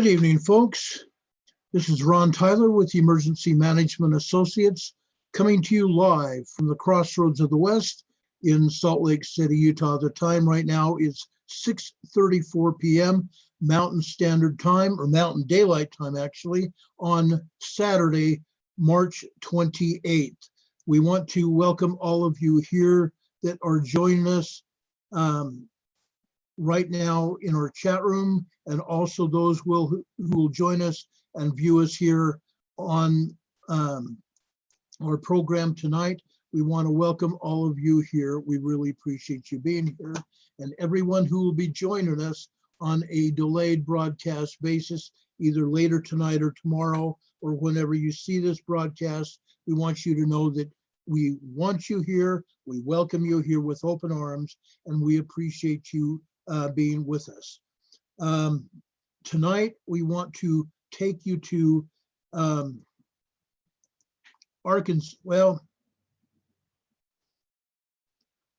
Good evening, folks. This is Ron Tyler with the Emergency Management Associates coming to you live from the Crossroads of the West in Salt Lake City, Utah. The time right now is 6:34 p.m. Mountain Standard Time, or Mountain Daylight Time actually, on Saturday, March 28th. We want to welcome all of you here that are joining us right now in our chat room, and also those who will join us and view us here on our program tonight. We want to welcome all of you here. We really appreciate you being here, and everyone who will be joining us on a delayed broadcast basis, either later tonight or tomorrow, or whenever you see this broadcast. We want you to know that we want you here, we welcome you here with open arms, and we appreciate you being with us. Tonight, we want to take you to Arkansas. Well,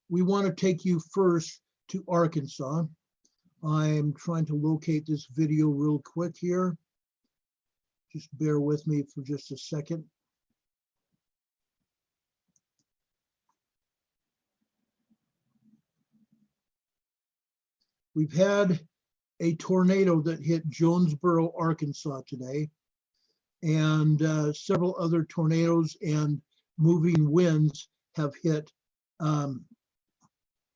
we want to take you first to Arkansas. I'm trying to locate this video real quick here. Just bear with me for just a second. We've had a tornado that hit Jonesboro, Arkansas today, and several other tornadoes and moving winds have hit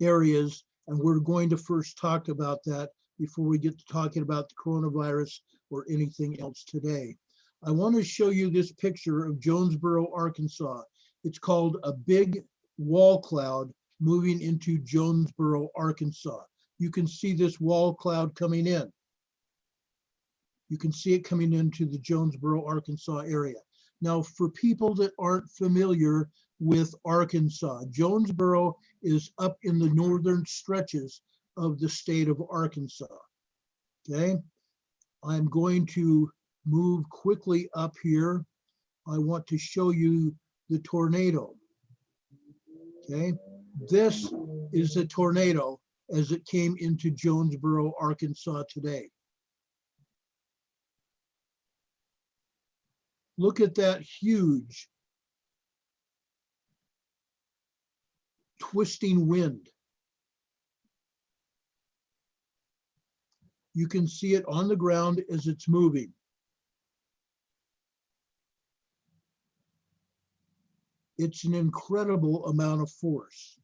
areas, and we're going to first talk about that before we get to talking about the coronavirus or anything else today. I want to show you this picture of Jonesboro, Arkansas. It's called a big wall cloud moving into Jonesboro, Arkansas. You can see this wall cloud coming in. You can see it coming into the Jonesboro, Arkansas area. Now, for people that aren't familiar with Arkansas, Jonesboro is up in the northern stretches of the state of Arkansas. Okay, I'm going to move quickly up here. I want to show you the tornado. Okay, this is a tornado as it came into Jonesboro, Arkansas today. Look at that huge twisting wind. You can see it on the ground as it's moving. It's an incredible amount of force.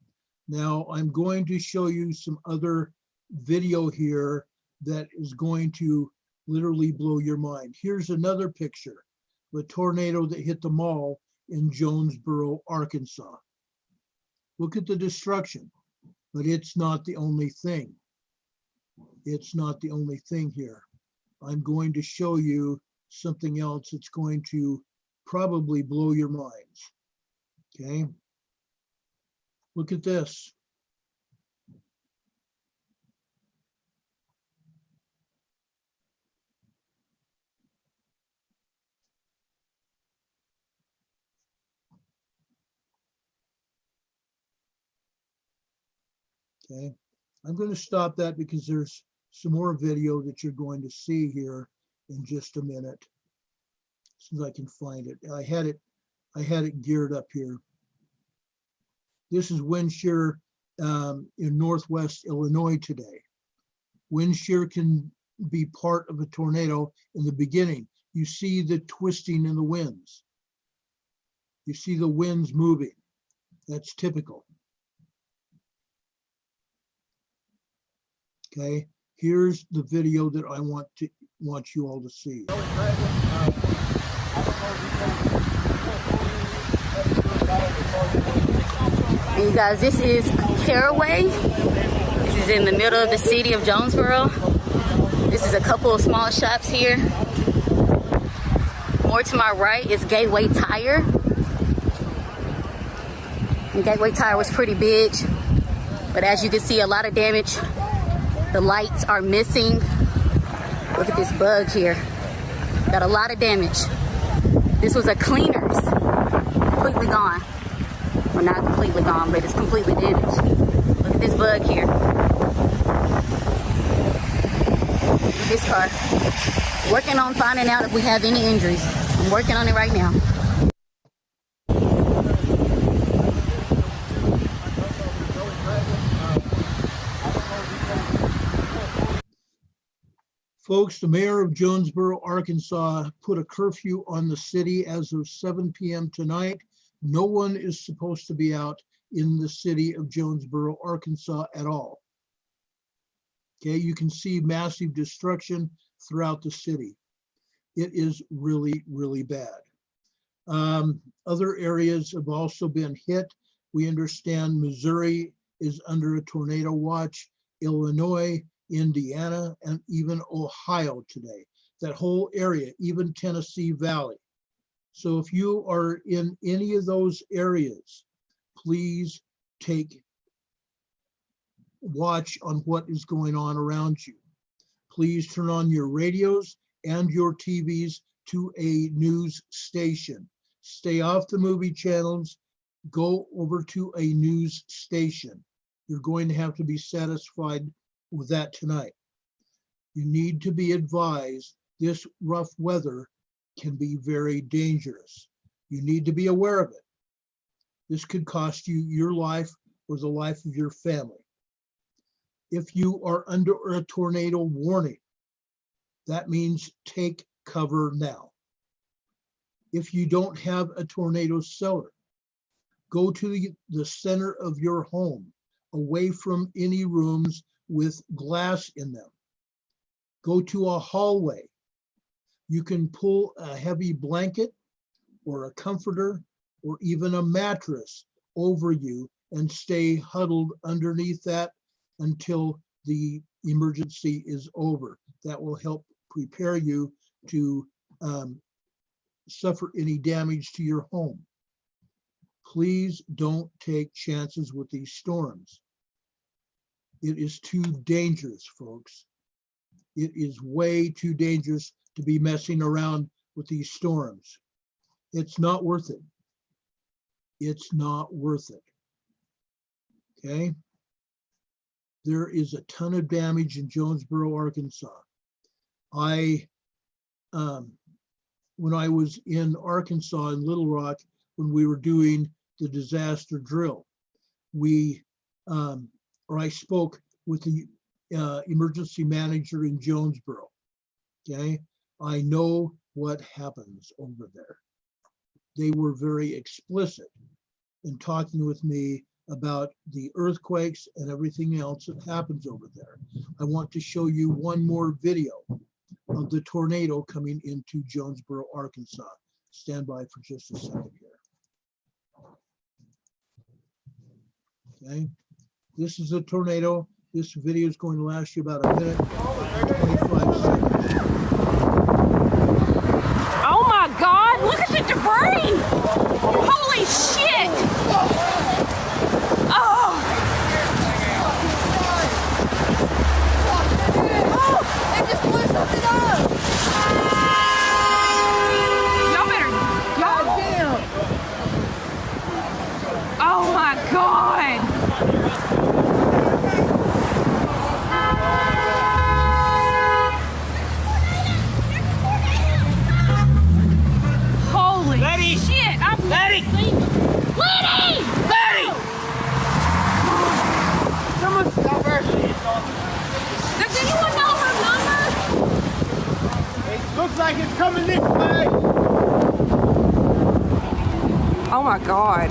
Now, I'm going to show you some other video here that is going to literally blow your mind. Here's another picture of a tornado that hit the mall in Jonesboro, Arkansas. Look at the destruction, but it's not the only thing. It's not the only thing here. I'm going to show you something else that's going to probably blow your minds. Okay? Look at this. Okay, I'm going to stop that because there's some more video that you're going to see here in just a minute. As soon as I can find it. I had it geared up here. This is wind shear in northwest Illinois today. Wind shear can be part of a tornado in the beginning. You see the twisting in the winds. You see the winds moving. That's typical. Okay, here's the video that I want you all to see. And you guys, this is Caraway. This is in the middle of the city of Jonesboro. This is a couple of small shops here. More to my right is Gateway Tire. And Gateway Tire was pretty big, but as you can see, a lot of damage. The lights are missing. Look at this bug here. Got a lot of damage. This was a Cleaners. Completely gone. Well, not completely gone, but it's completely damaged. Look at this bug here. Look this car. Working on finding out if we have any injuries. I'm working on it right now. Folks, the mayor of Jonesboro, Arkansas, put a curfew on the city as of 7 p.m. tonight. No one is supposed to be out in the city of Jonesboro, Arkansas at all. Okay, you can see massive destruction throughout the city. It is really, really bad. Other areas have also been hit. We understand Missouri is under a tornado watch, Illinois, Indiana, and even Ohio today. That whole area, even Tennessee Valley. So if you are in any of those areas, please take watch on what is going on around you. Please turn on your radios and your TVs to a news station. Stay off the movie channels, go over to a news station. You're going to have to be satisfied with that tonight. You need to be advised this rough weather can be very dangerous. You need to be aware of it. This could cost you your life or the life of your family. If you are under a tornado warning, that means take cover now. If you don't have a tornado cellar, go to the center of your home, away from any rooms with glass in them. Go to a hallway. You can pull a heavy blanket or a comforter or even a mattress over you and stay huddled underneath that until the emergency is over. That will help prepare you to suffer any damage to your home. Please don't take chances with these storms. It is too dangerous, folks. It is way too dangerous to be messing around with these storms. It's not worth it. It's not worth it. Okay? There is a ton of damage in Jonesboro, Arkansas. When I was in Arkansas in Little Rock, when we were doing the disaster drill, I spoke with the emergency manager in Jonesboro. Okay, I know what happens over there. They were very explicit in talking with me about the earthquakes and everything else that happens over there. I want to show you one more video of the tornado coming into Jonesboro, Arkansas. Stand by for just a second here. Okay, this is a tornado. This video is going to last you about a minute and 25 seconds. Oh my God, look at the debris! Holy shit! Oh! Oh, it just blew something up! Y'all better go! Oh my God! Holy shit! Letty! Someone stop her! Does anyone know her number? It looks like it's coming this way. Oh my God.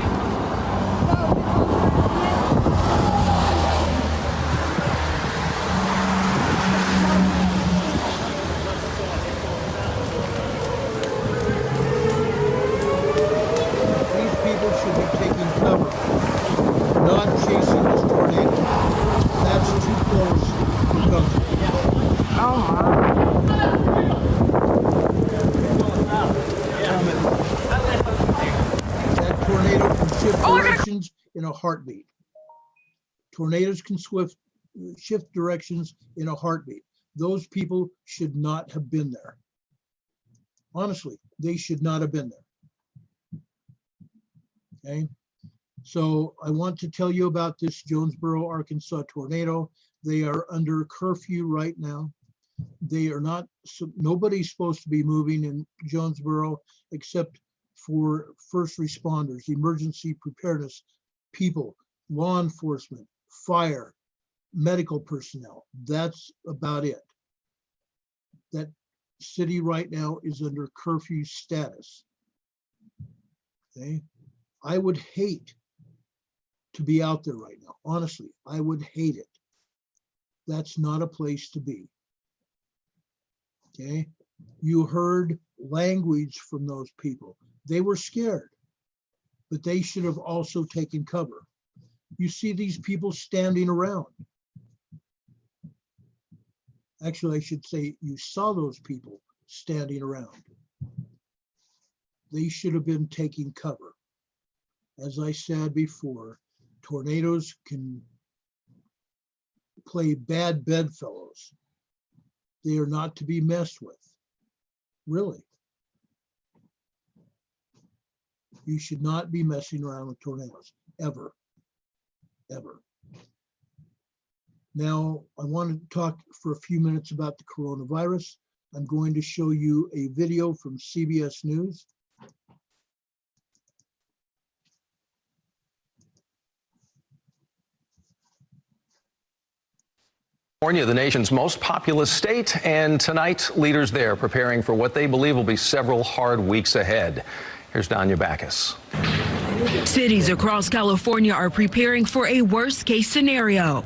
These people should be taking cover, not chasing this tornado. That's too close for comfort. Oh my. That tornado can shift directions in a heartbeat. Tornadoes can shift directions in a heartbeat. Those people should not have been there. Honestly, they should not have been there. Okay, so I want to tell you about this Jonesboro, Arkansas tornado. They are under curfew right now. They are not, nobody's supposed to be moving in Jonesboro except for first responders, emergency preparedness people, law enforcement, fire, medical personnel. That's about it. That city right now is under curfew status. Okay, I would hate to be out there right now. Honestly, I would hate it. That's not a place to be. Okay, you heard language from those people. They were scared, but they should have also taken cover. You see these people standing around. Actually, I should say you saw those people standing around. They should have been taking cover. As I said before, tornadoes can play bad bedfellows. They are not to be messed with, really. You should not be messing around with tornadoes, ever, ever. Now, I want to talk for a few minutes about the coronavirus. I'm going to show you a video from CBS News. California, the nation's most populous state, and tonight, leaders there preparing for what they believe will be several hard weeks ahead. Here's Danya Backus. Cities across California are preparing for a worst-case scenario.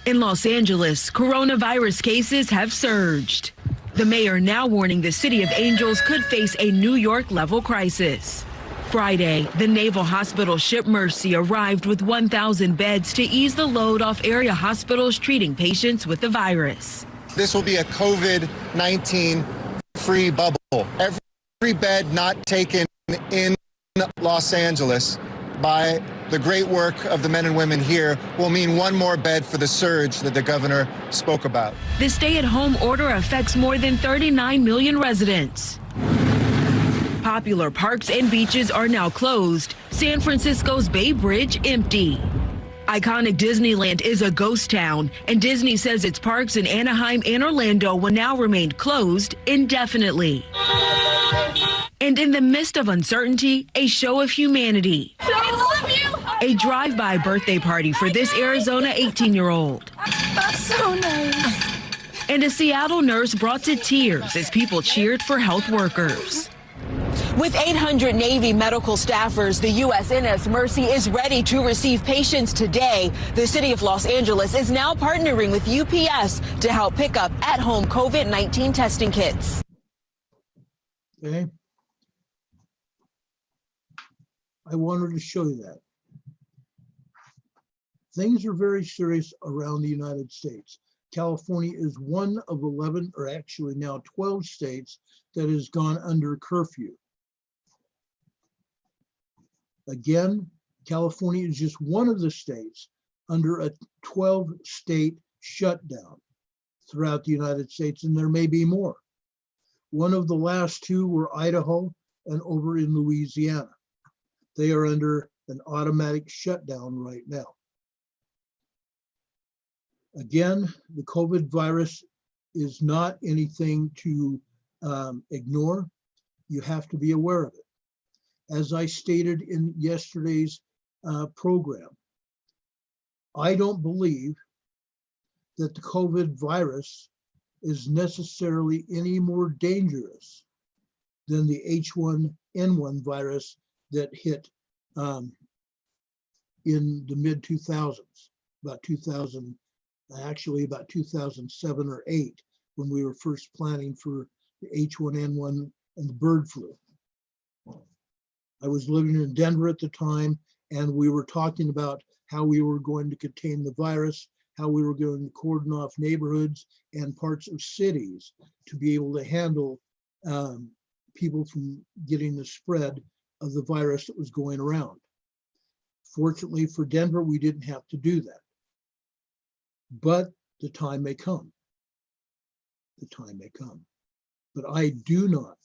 In Los Angeles, coronavirus cases have surged. The mayor now warning the city of Angels could face a New York-level crisis. Friday, the Naval Hospital ship Mercy arrived with 1,000 beds to ease the load off area hospitals treating patients with the virus. This will be a COVID-19 free bubble. Every bed not taken in Los Angeles by the great work of the men and women here will mean one more bed for the surge that the governor spoke about. The stay-at-home order affects more than 39 million residents. Popular parks and beaches are now closed. San Francisco's Bay Bridge empty. Iconic Disneyland is a ghost town, and Disney says its parks in Anaheim and Orlando will now remain closed indefinitely. And in the midst of uncertainty, a show of humanity. I love you. A drive-by birthday party for this Arizona 18-year-old. That's so nice. And a Seattle nurse brought to tears as people cheered for health workers. With 800 Navy medical staffers, the USNS Mercy is ready to receive patients today. The city of Los Angeles is now partnering with UPS to help pick up at-home COVID-19 testing kits. Okay. I wanted to show you that. Things are very serious around the United States. California is one of 11, or actually now 12 states that has gone under curfew. Again, California is just one of the states under a 12-state shutdown throughout the United States, and there may be more. One of the last two were Idaho and over in Louisiana. They are under an automatic shutdown right now. Again, the COVID virus is not anything to ignore. You have to be aware of it. As I stated in yesterday's program, I don't believe that the COVID virus is necessarily any more dangerous than the H1N1 virus that hit in the mid-2000s, about 2000, actually about 2007 or 8, when we were first planning for the H1N1 and the bird flu. I was living in Denver at the time, and we were talking about how we were going to contain the virus, how we were going to cordon off neighborhoods and parts of cities to be able to handle people from getting the spread of the virus that was going around. Fortunately for Denver, we didn't have to do that. But the time may come. The time may come. But I do not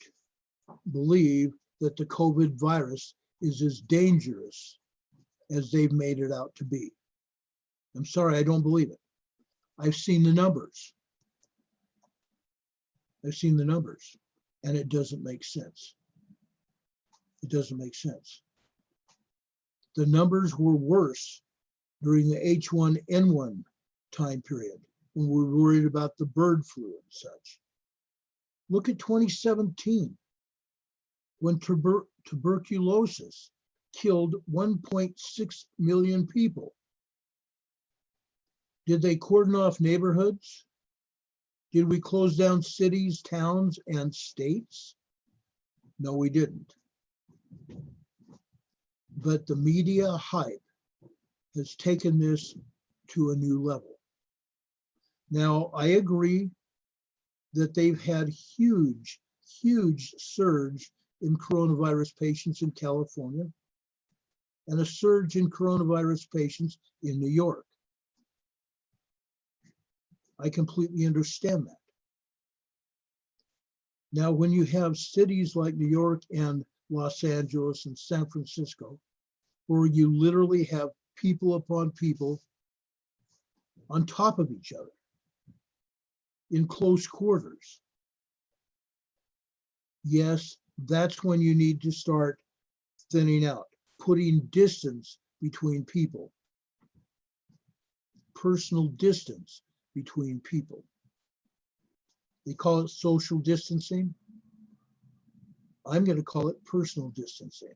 believe that the COVID virus is as dangerous as they've made it out to be. I'm sorry, I don't believe it. I've seen the numbers. I've seen the numbers, and it doesn't make sense. It doesn't make sense. The numbers were worse during the H1N1 time period when we were worried about the bird flu and such. Look at 2017, when tuberculosis killed 1.6 million people. Did they cordon off neighborhoods? Did we close down cities, towns, and states? No, we didn't. But the media hype has taken this to a new level. Now, I agree that they've had huge surge in coronavirus patients in California and a surge in coronavirus patients in New York. I completely understand that. Now, when you have cities like New York and Los Angeles and San Francisco, where you literally have people upon people on top of each other in close quarters, yes, that's when you need to start thinning out, putting distance between people, personal distance between people. They call it social distancing. I'm going to call it personal distancing.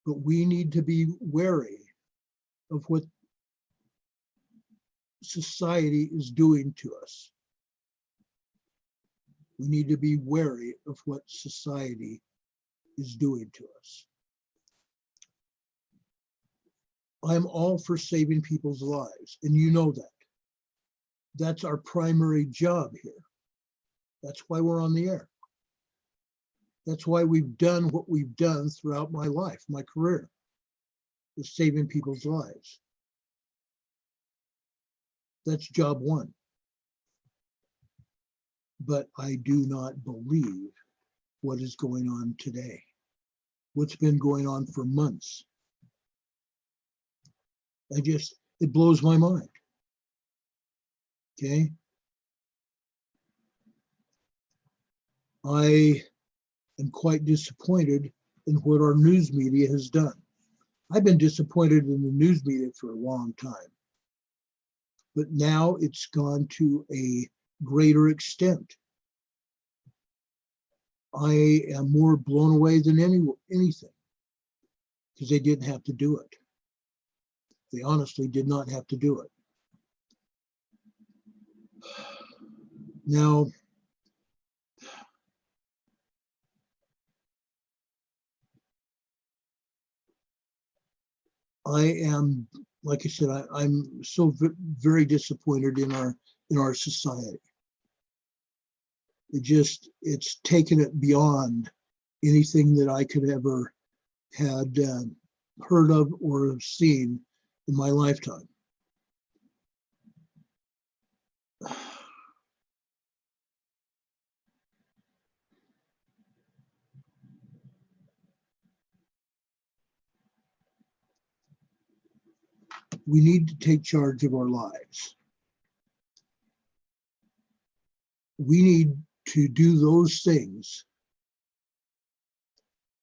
But we need to be wary of what society is doing to us. We need to be wary of what society is doing to us. I'm all for saving people's lives, and you know that. That's our primary job here. That's why we're on the air. That's why we've done what we've done throughout my life, my career, is saving people's lives. That's job one. But I do not believe what is going on today, what's been going on for months. It blows my mind. Okay. I am quite disappointed in what our news media has done. I've been disappointed in the news media for a long time, but now it's gone to a greater extent. I am more blown away than anything because they didn't have to do it. They honestly did not have to do it. Now, I am, like I said, I'm so very disappointed in our society. It's taken it beyond anything that I could ever had heard of or have seen in my lifetime. We need to take charge of our lives. We need to do those things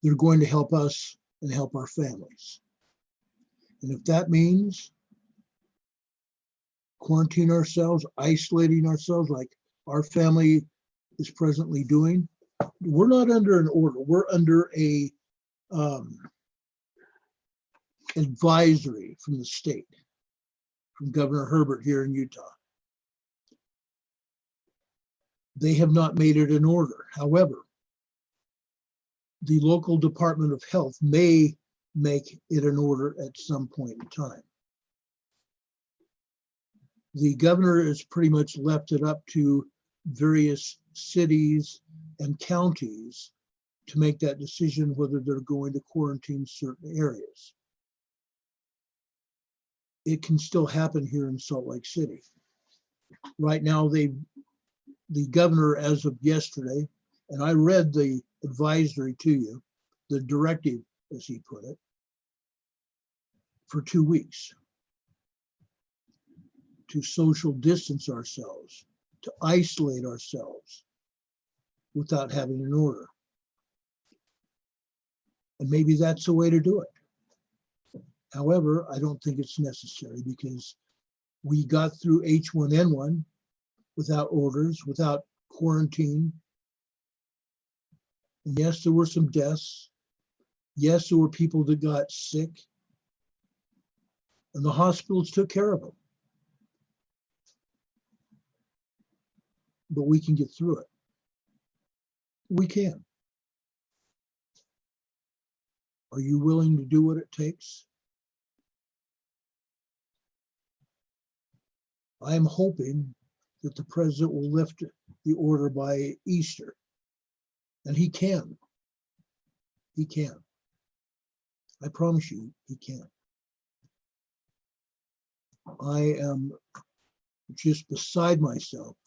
that are going to help us and help our families. And if that means quarantine ourselves, isolating ourselves like our family is presently doing, we're not under an order. We're under a advisory from the state, from Governor Herbert here in Utah. They have not made it an order. However, the local Department of Health may make it an order at some point in time. The governor has pretty much left it up to various cities and counties to make that decision whether they're going to quarantine certain areas. It can still happen here in Salt Lake City. Right now, the governor, as of yesterday, and I read the advisory to you, the directive, as he put it, for 2 weeks to social distance ourselves to isolate ourselves without having an order. And maybe that's the way to do it. However, I don't think it's necessary because we got through H1N1 without orders, without quarantine. And yes, there were some deaths. Yes, there were people that got sick. And the hospitals took care of them. But we can get through it. We can. Are you willing to do what it takes? I'm hoping that the president will lift the order by Easter. And he can. He can. I promise you, he can. I am just beside myself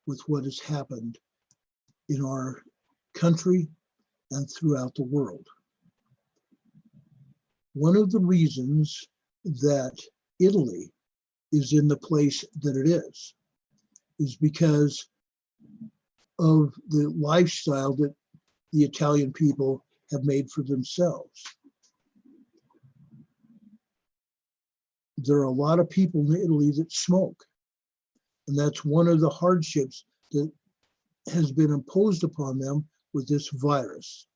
with what has happened in our country and throughout the world. One of the reasons that Italy is in the place that it is because of the lifestyle that the Italian people have made for themselves. There are a lot of people in Italy that smoke, and that's one of the hardships that has been imposed upon them with this virus,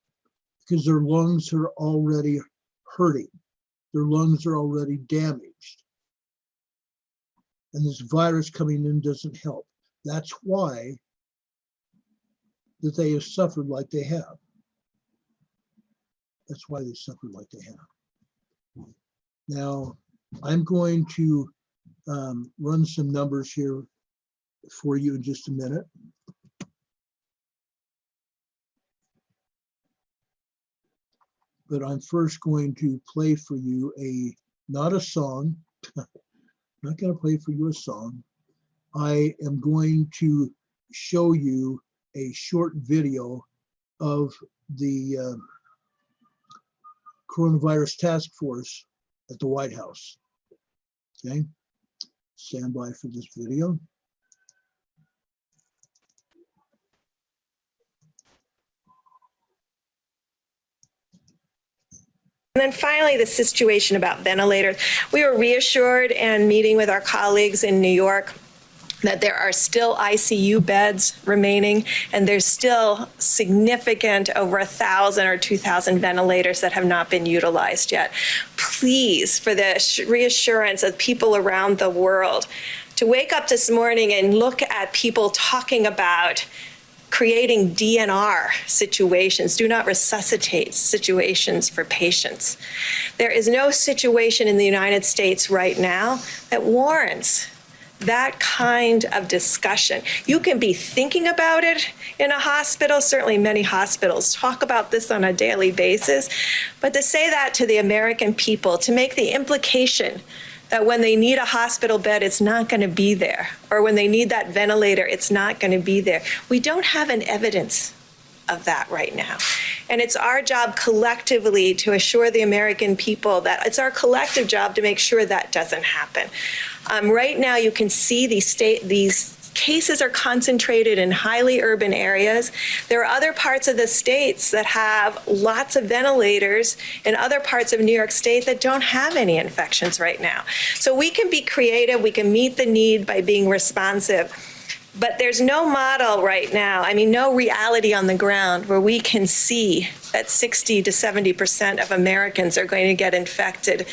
because their lungs are already hurting. Their lungs are already damaged. And this virus coming in doesn't help. That's why that they have suffered like they have. That's why they suffered like they have. Now, I'm going to run some numbers here for you in just a minute. But I'm first going to play for you not a song. I'm not going to play for you a song. I am going to show you a short video of the coronavirus task force at the White House. Okay, stand by for this video. And then finally, the situation about ventilators. We were reassured and meeting with our colleagues in New York that there are still ICU beds remaining, and there's still significant over 1,000 or 2,000 ventilators that have not been utilized yet. Please, for the reassurance of people around the world, to wake up this morning and look at people talking about creating DNR situations, do not resuscitate situations for patients. There is no situation in the United States right now that warrants that kind of discussion. You can be thinking about it in a hospital. Certainly many hospitals talk about this on a daily basis. But to say that to the American people, to make the implication that when they need a hospital bed, it's not going to be there, or when they need that ventilator, it's not going to be there. We don't have an evidence of that right now. And it's our job collectively to assure the American people that it's our collective job to make sure that doesn't happen. Right now, you can see these cases are concentrated in highly urban areas. There are other parts of the states that have lots of ventilators, and other parts of New York State that don't have any infections right now. So we can be creative, we can meet the need by being responsive. But there's no model right now, no reality on the ground where we can see that 60 to 70% of Americans are going to get infected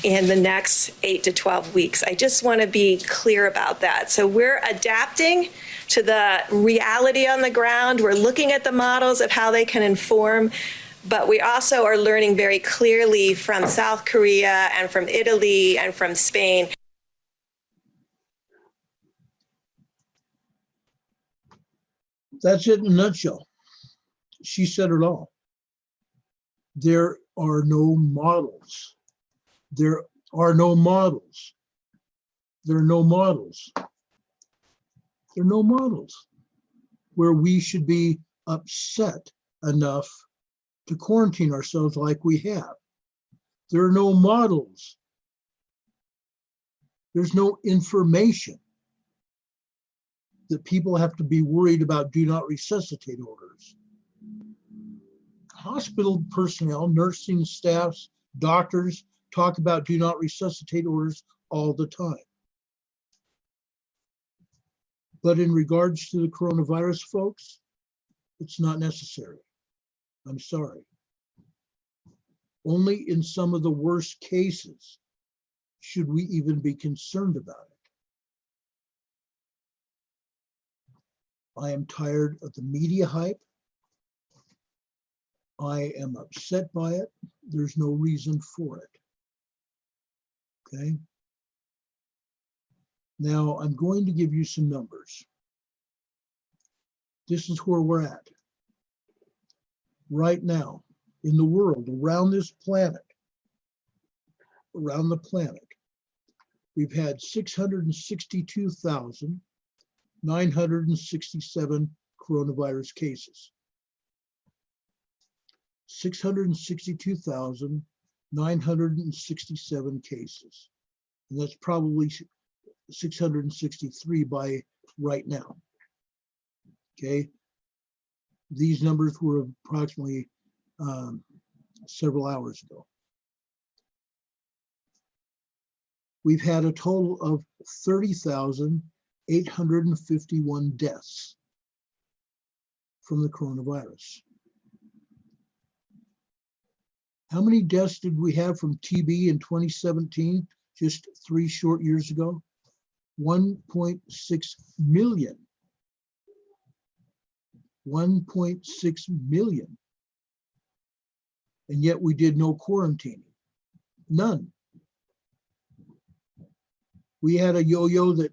in the next 8 to 12 weeks. I just want to be clear about that. So we're adapting to the reality on the ground. We're looking at the models of how they can inform, but we also are learning very clearly from South Korea and from Italy and from Spain. That's it in a nutshell. She said it all. There are no models. There are no models. There are no models. There are no models where we should be upset enough to quarantine ourselves like we have. There are no models. There's no information. that people have to be worried about do not resuscitate orders. Hospital personnel, nursing staffs, doctors talk about do not resuscitate orders all the time. But in regards to the coronavirus, folks, it's not necessary. I'm sorry. Only in some of the worst cases should we even be concerned about it. I am tired of the media hype. I am upset by it. There's no reason for it. Okay. Now I'm going to give you some numbers. This is where we're at. Right now, in the world, around this planet, around the planet, we've had 662,967 coronavirus cases. 662,967 cases. And that's probably 663 by right now. Okay. These numbers were approximately several hours ago. We've had a total of 30,851 deaths from the coronavirus. How many deaths did we have from TB in 2017, just 3 short years ago? 1.6 million. 1.6 million. And yet we did no quarantining. None. We had a yo-yo that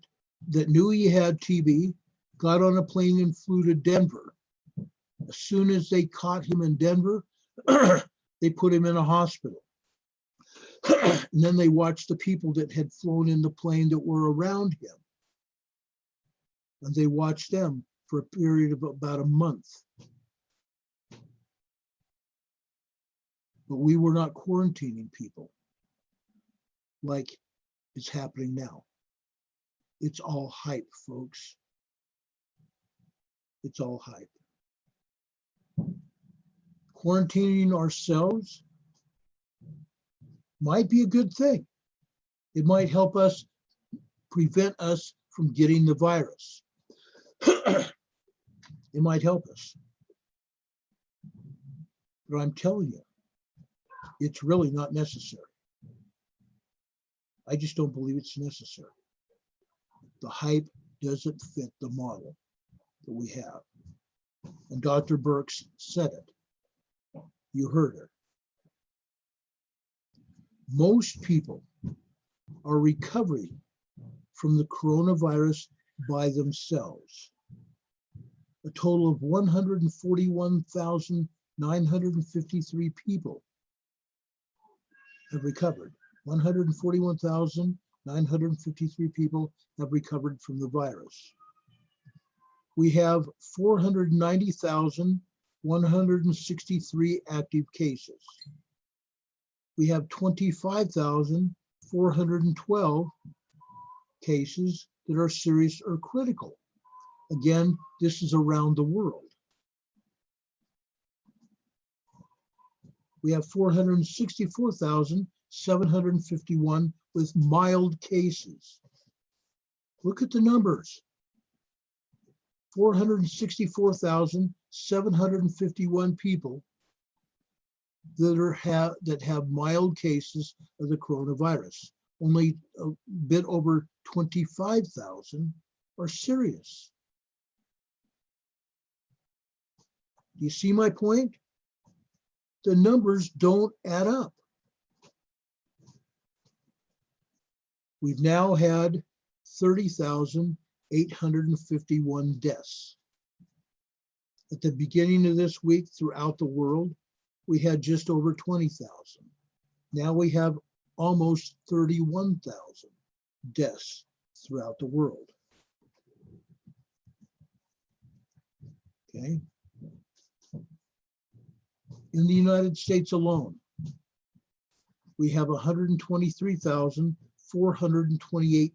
knew he had TB, got on a plane and flew to Denver. As soon as they caught him in Denver, they put him in a hospital. And then they watched the people that had flown in the plane that were around him. And they watched them for a period of about a month. But we were not quarantining people like it's happening now. It's all hype, folks. It's all hype. Quarantining ourselves might be a good thing. It might help us prevent us from getting the virus. It might help us. But I'm telling you, it's really not necessary. I just don't believe it's necessary. The hype doesn't fit the model that we have. And Dr. Birx said it. You heard her. Most people are recovering from the coronavirus by themselves. A total of 141,953 people have recovered. 141,953 people have recovered from the virus. We have 490,163 active cases. We have 25,412 cases that are serious or critical. Again, this is around the world. We have 464,751 with mild cases. Look at the numbers. 464,751 people that have mild cases of the coronavirus. Only a bit over 25,000 are serious. Do you see my point? The numbers don't add up. We've now had 30,851 deaths. At the beginning of this week throughout the world, we had just over 20,000. Now we have almost 31,000 deaths throughout the world. Okay. In the United States alone, we have 123,428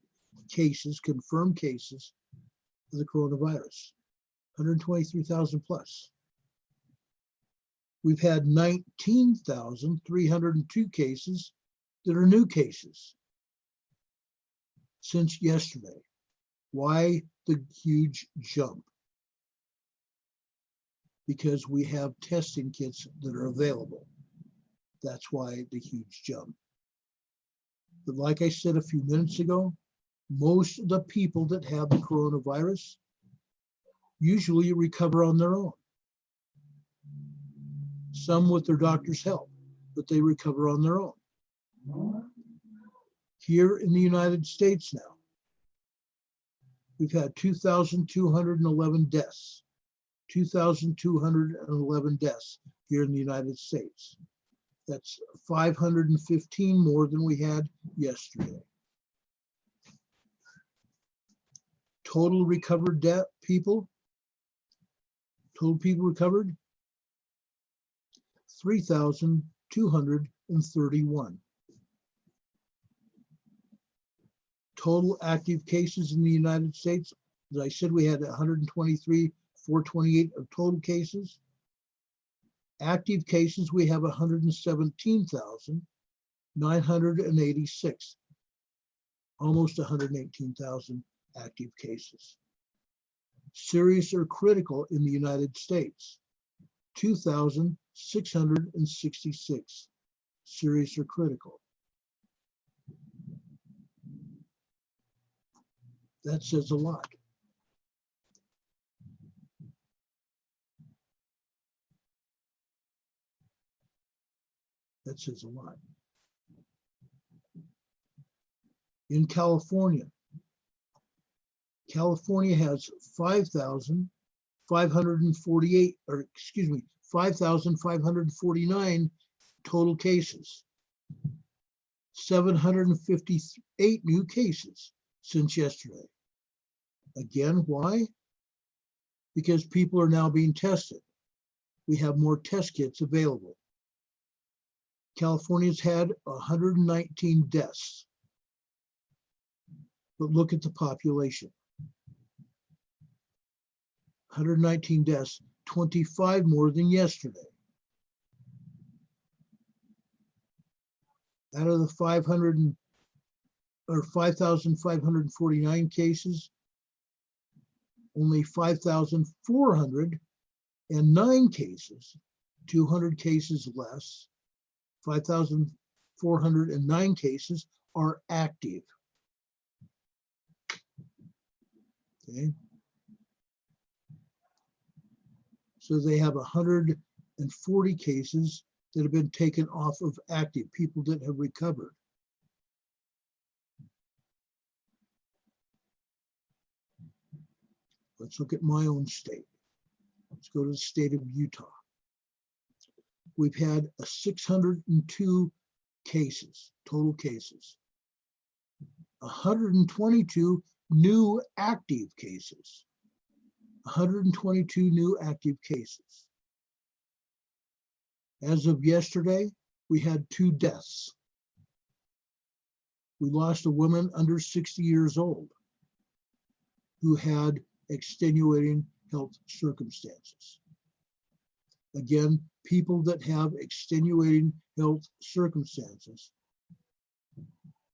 cases, confirmed cases of the coronavirus, 123,000 plus. We've had 19,302 cases that are new cases since yesterday. Why the huge jump? Because we have testing kits that are available. That's why the huge jump. But like I said a few minutes ago, most of the people that have the coronavirus usually recover on their own. Some with their doctor's help, but they recover on their own. Here in the United States now, we've had 2,211 deaths. 2,211 deaths here in the United States. That's 515 more than we had yesterday. Total recovered people, total people recovered, 3,231. Total active cases in the United States, as I said, we had 123,428 of total cases. Active cases, we have 117,986, almost 118,000 active cases. Serious or critical in the United States, 2,666 serious or critical. That says a lot. That says a lot. In California, California has 5,548, or excuse me, 5,549 total cases, 758 new cases since yesterday. Again, why? Because people are now being tested. We have more test kits available. California's had 119 deaths. But look at the population. 119 deaths, 25 more than yesterday. Out of the 5,549 cases, only 5,409 cases, 200 cases less, 5,409 cases are active. Okay. So they have 140 cases that have been taken off of active, people that have recovered. Let's look at my own state. Let's go to the state of Utah. We've had 602 cases, total cases. 122 new active cases. 122 new active cases. As of yesterday, we had 2 deaths. We lost a woman under 60 years old who had extenuating health circumstances. Again, people that have extenuating health circumstances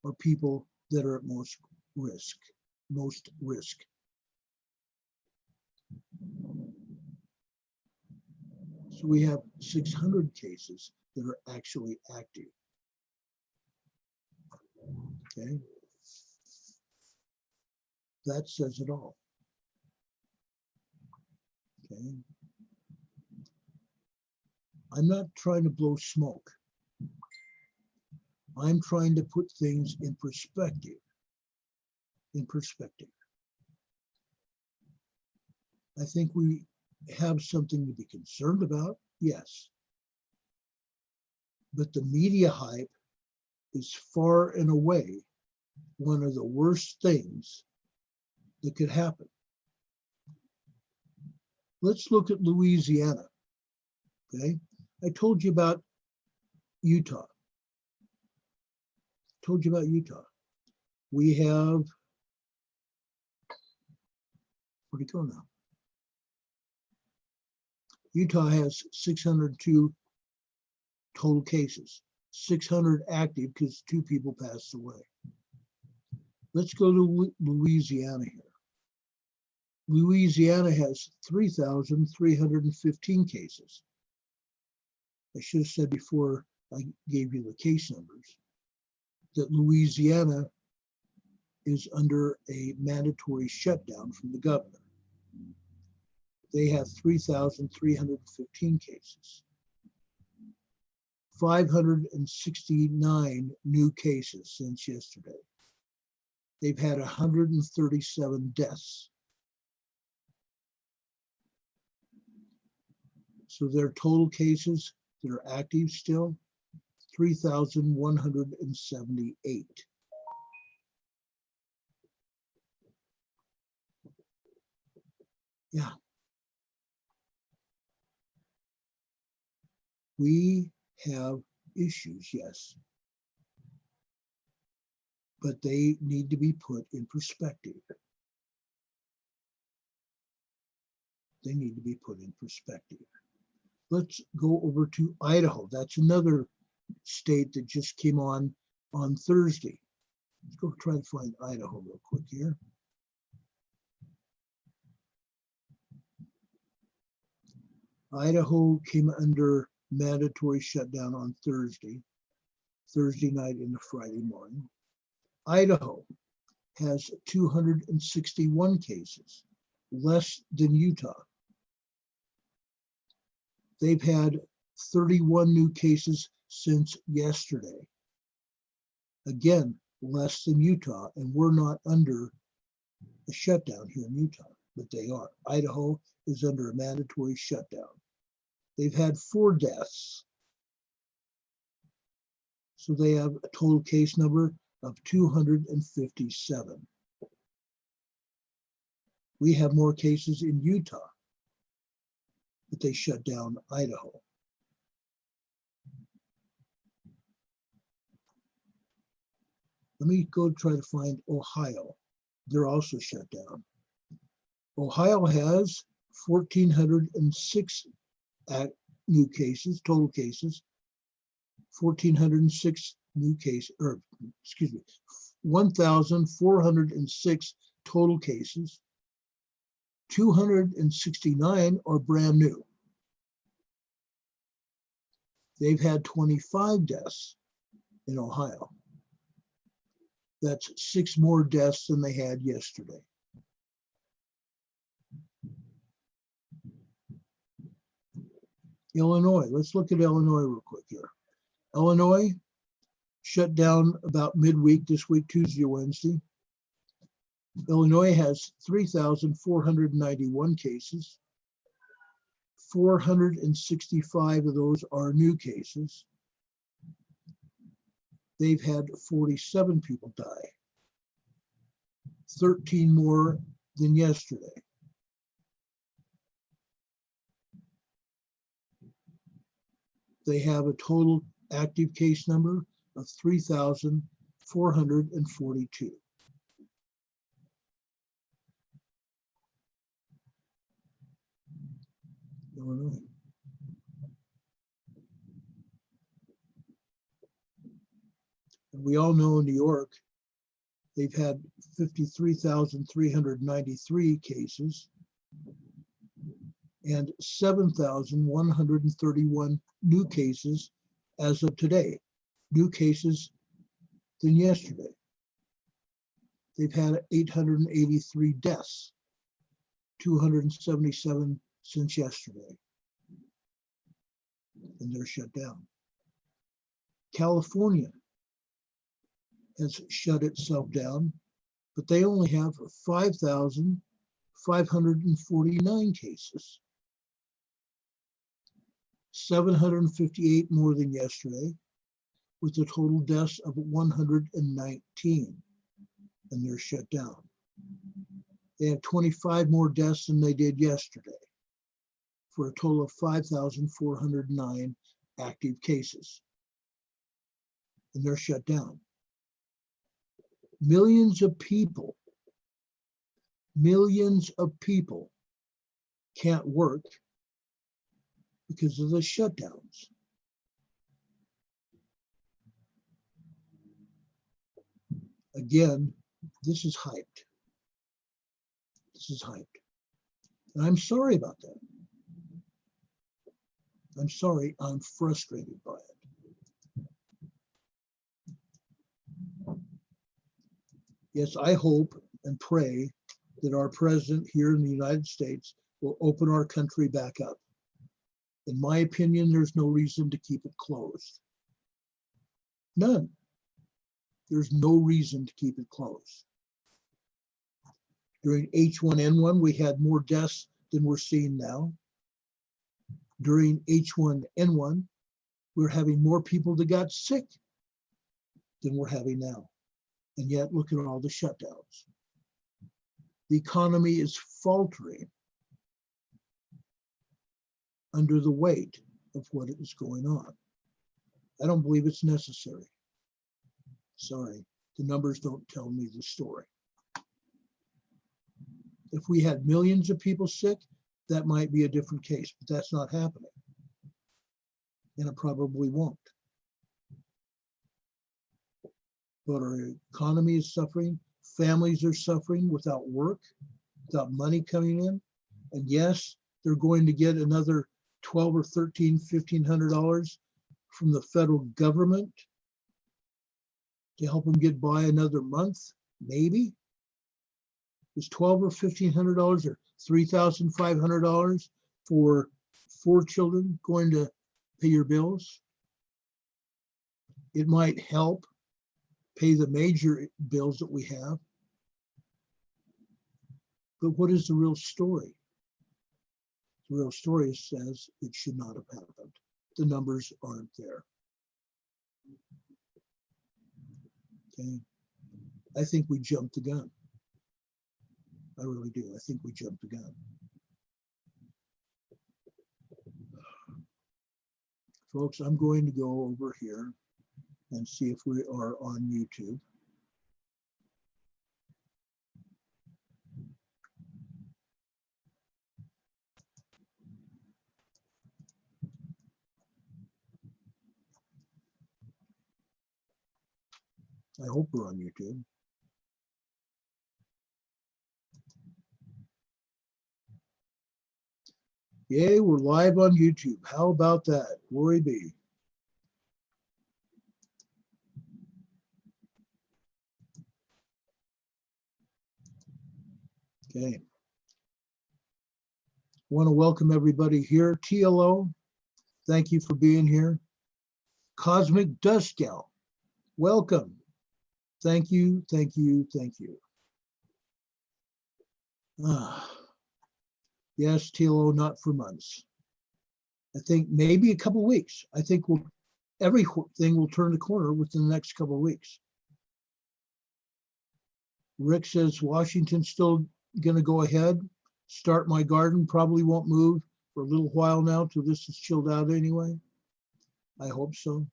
are people that are at most risk. So we have 600 cases that are actually active. Okay. That says it all. Okay. I'm not trying to blow smoke. I'm trying to put things in perspective. I think we have something to be concerned about, yes. But the media hype is far and away one of the worst things that could happen. Let's look at Louisiana, okay? I told you about Utah. We have Where'd it go now? Utah has 602 total cases, 600 active because 2 people passed away. Let's go to Louisiana here. Louisiana has 3,315 cases. I should have said before I gave you the case numbers that Louisiana is under a mandatory shutdown from the governor. They have 3,315 cases. 569 new cases since yesterday. They've had 137 deaths. So their total cases that are active still, 3,178. Yeah. We have issues, yes, but they need to be put in perspective. They need to be put in perspective. Let's go over to Idaho. That's another state that just came on Thursday. Let's go try to find Idaho real quick here. Idaho came under mandatory shutdown on Thursday night into Friday morning. Idaho has 261 cases, less than Utah. They've had 31 new cases since yesterday. Again, less than Utah, and we're not under a shutdown here in Utah, but they are. Idaho is under a mandatory shutdown. They've had 4 deaths. So they have a total case number of 257. We have more cases in Utah, but they shut down Idaho. Let me go try to find Ohio. They're also shut down. Ohio has 1,406 new cases, total cases, 1,406 new cases, or excuse me, 1,406 total cases. 269 are brand new. They've had 25 deaths in Ohio. That's 6 more deaths than they had yesterday. Illinois, let's look at Illinois real quick here. Illinois shut down about midweek this week, Tuesday or Wednesday. Illinois has 3,491 cases. 465 of those are new cases. They've had 47 people die, 13 more than yesterday. They have a total active case number of 3,442. Illinois. And we all know in New York, they've had 53,393 cases and 7,131 new cases as of today, new cases than yesterday. They've had 883 deaths, 277 since yesterday, and they're shut down. California has shut itself down, but they only have 5,549 cases, 758 more than yesterday, with a total deaths of 119, and they're shut down. They have 25 more deaths than they did yesterday, for a total of 5,409 active cases, and they're shut down. Millions of people Millions of people can't work because of the shutdowns. Again, this is hyped. This is hyped. And I'm sorry about that. I'm sorry, I'm frustrated by it. Yes, I hope and pray that our president here in the United States will open our country back up. In my opinion, there's no reason to keep it closed. None. There's no reason to keep it closed. During H1N1, we had more deaths than we're seeing now. During H1N1, we're having more people that got sick than we're having now. And yet, look at all the shutdowns. The economy is faltering under the weight of what is going on. I don't believe it's necessary. Sorry, the numbers don't tell me the story. If we had millions of people sick, that might be a different case, but that's not happening. And it probably won't. But our economy is suffering, families are suffering without work, without money coming in. And yes, they're going to get another $1,200 or $1,300, $1,500 from the federal government to help them get by another month, maybe. Is $1,200 or $1,500 or $3,500 for 4 children going to pay your bills? It might help pay the major bills that we have. But what is the real story? The real story says it should not have happened. The numbers aren't there. Okay. I think we jumped the gun. I really do. I think we jumped the gun. Folks, I'm going to go over here and see if we are on YouTube. I hope we're on YouTube. Yay, we're live on YouTube. How about that? Glory be. Okay. Want to welcome everybody here. TLO, thank you for being here. Cosmic Dust Gal, welcome. Thank you, thank you, thank you. Yes, TLO, not for months. I think maybe a couple of weeks. I think everything will turn the corner within the next couple of weeks. Rick says Washington's still going to go ahead. Start my garden, probably won't move for a little while now till this is chilled out anyway. I hope so.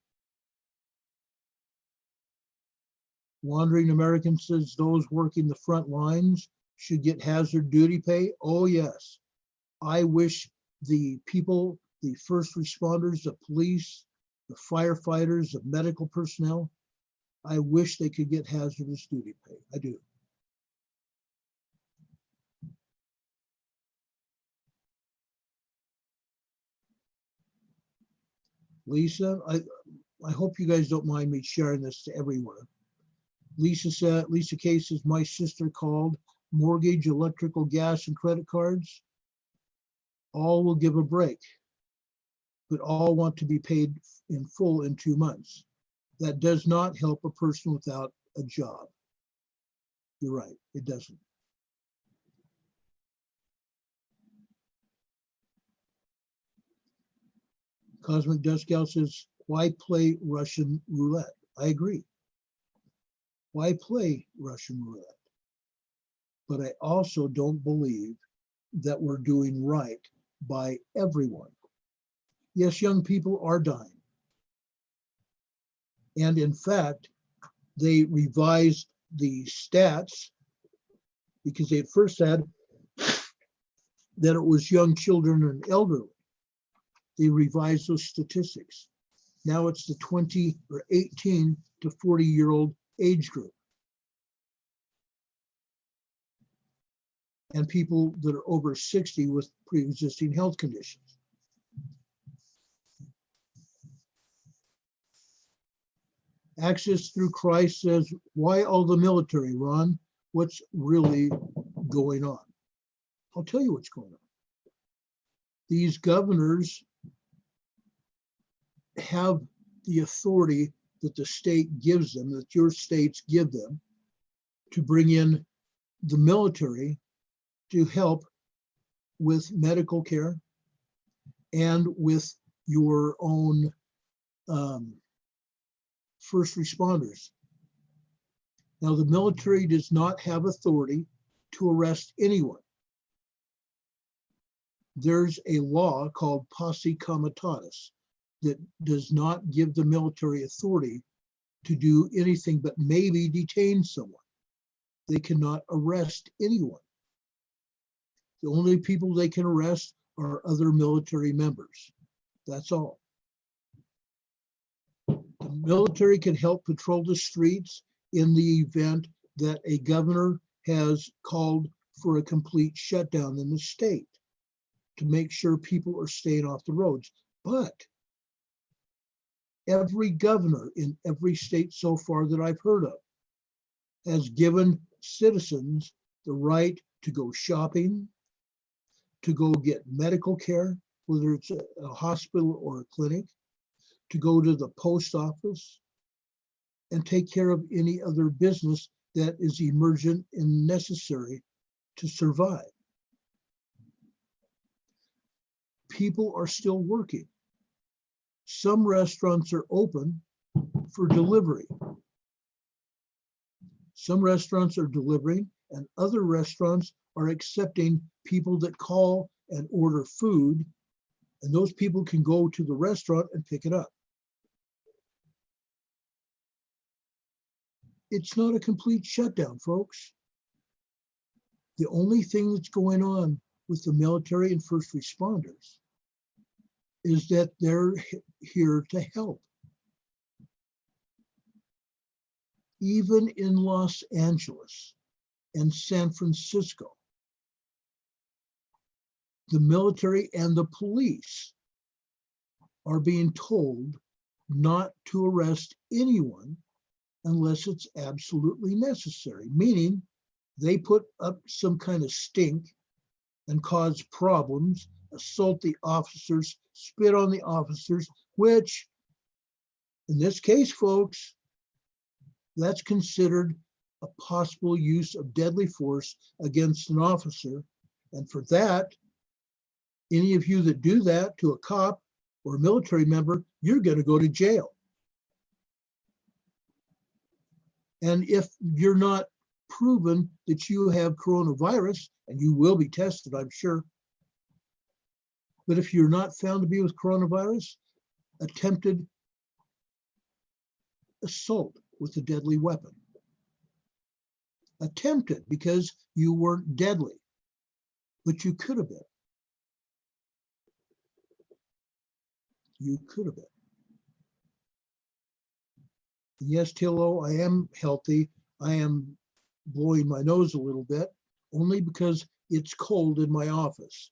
Wandering American says those working the front lines should get hazard duty pay. Oh yes. I wish the people, the first responders, the police, the firefighters, the medical personnel, I wish they could get hazardous duty pay. I do. Lisa, I hope you guys don't mind me sharing this to everyone. Lisa K says, my sister called mortgage, electrical, gas, and credit cards. All will give a break, but all want to be paid in full in 2 months. That does not help a person without a job. You're right, it doesn't. Cosmic Dust Gal says, why play Russian roulette? I agree. Why play Russian roulette? But I also don't believe that we're doing right by everyone. Yes, young people are dying. And in fact, they revised the stats because they at first said that it was young children and elderly. They revised those statistics. Now it's the 20 or 18 to 40-year-old age group. And people that are over 60 with pre-existing health conditions. Access Through Christ says, why all the military, Ron? What's really going on? I'll tell you what's going on. These governors have the authority that the state gives them, that your states give them, to bring in the military to help with medical care and with your own first responders. Now, the military does not have authority to arrest anyone. There's a law called Posse Comitatus that does not give the military authority to do anything but maybe detain someone. They cannot arrest anyone. The only people they can arrest are other military members. That's all. The military can help patrol the streets in the event that a governor has called for a complete shutdown in the state to make sure people are staying off the roads. But every governor in every state so far that I've heard of has given citizens the right to go shopping, to go get medical care, whether it's a hospital or a clinic, to go to the post office and take care of any other business that is emergent and necessary to survive. People are still working. Some restaurants are open for delivery. Some restaurants are delivering, and other restaurants are accepting people that call and order food, and those people can go to the restaurant and pick it up. It's not a complete shutdown, folks. The only thing that's going on with the military and first responders is that they're here to help. Even in Los Angeles and San Francisco, the military and the police are being told not to arrest anyone unless it's absolutely necessary, meaning they put up some kind of stink and cause problems, assault the officers, spit on the officers, which in this case, folks, that's considered a possible use of deadly force against an officer. And for that, any of you that do that to a cop or a military member, you're going to go to jail. And if you're not proven that you have coronavirus, and you will be tested, I'm sure, but if you're not found to be with coronavirus, attempted assault with a deadly weapon. Attempted, because you weren't deadly, but you could have been. You could have been. Yes, Tillo, I am healthy. I am blowing my nose a little bit, only because it's cold in my office.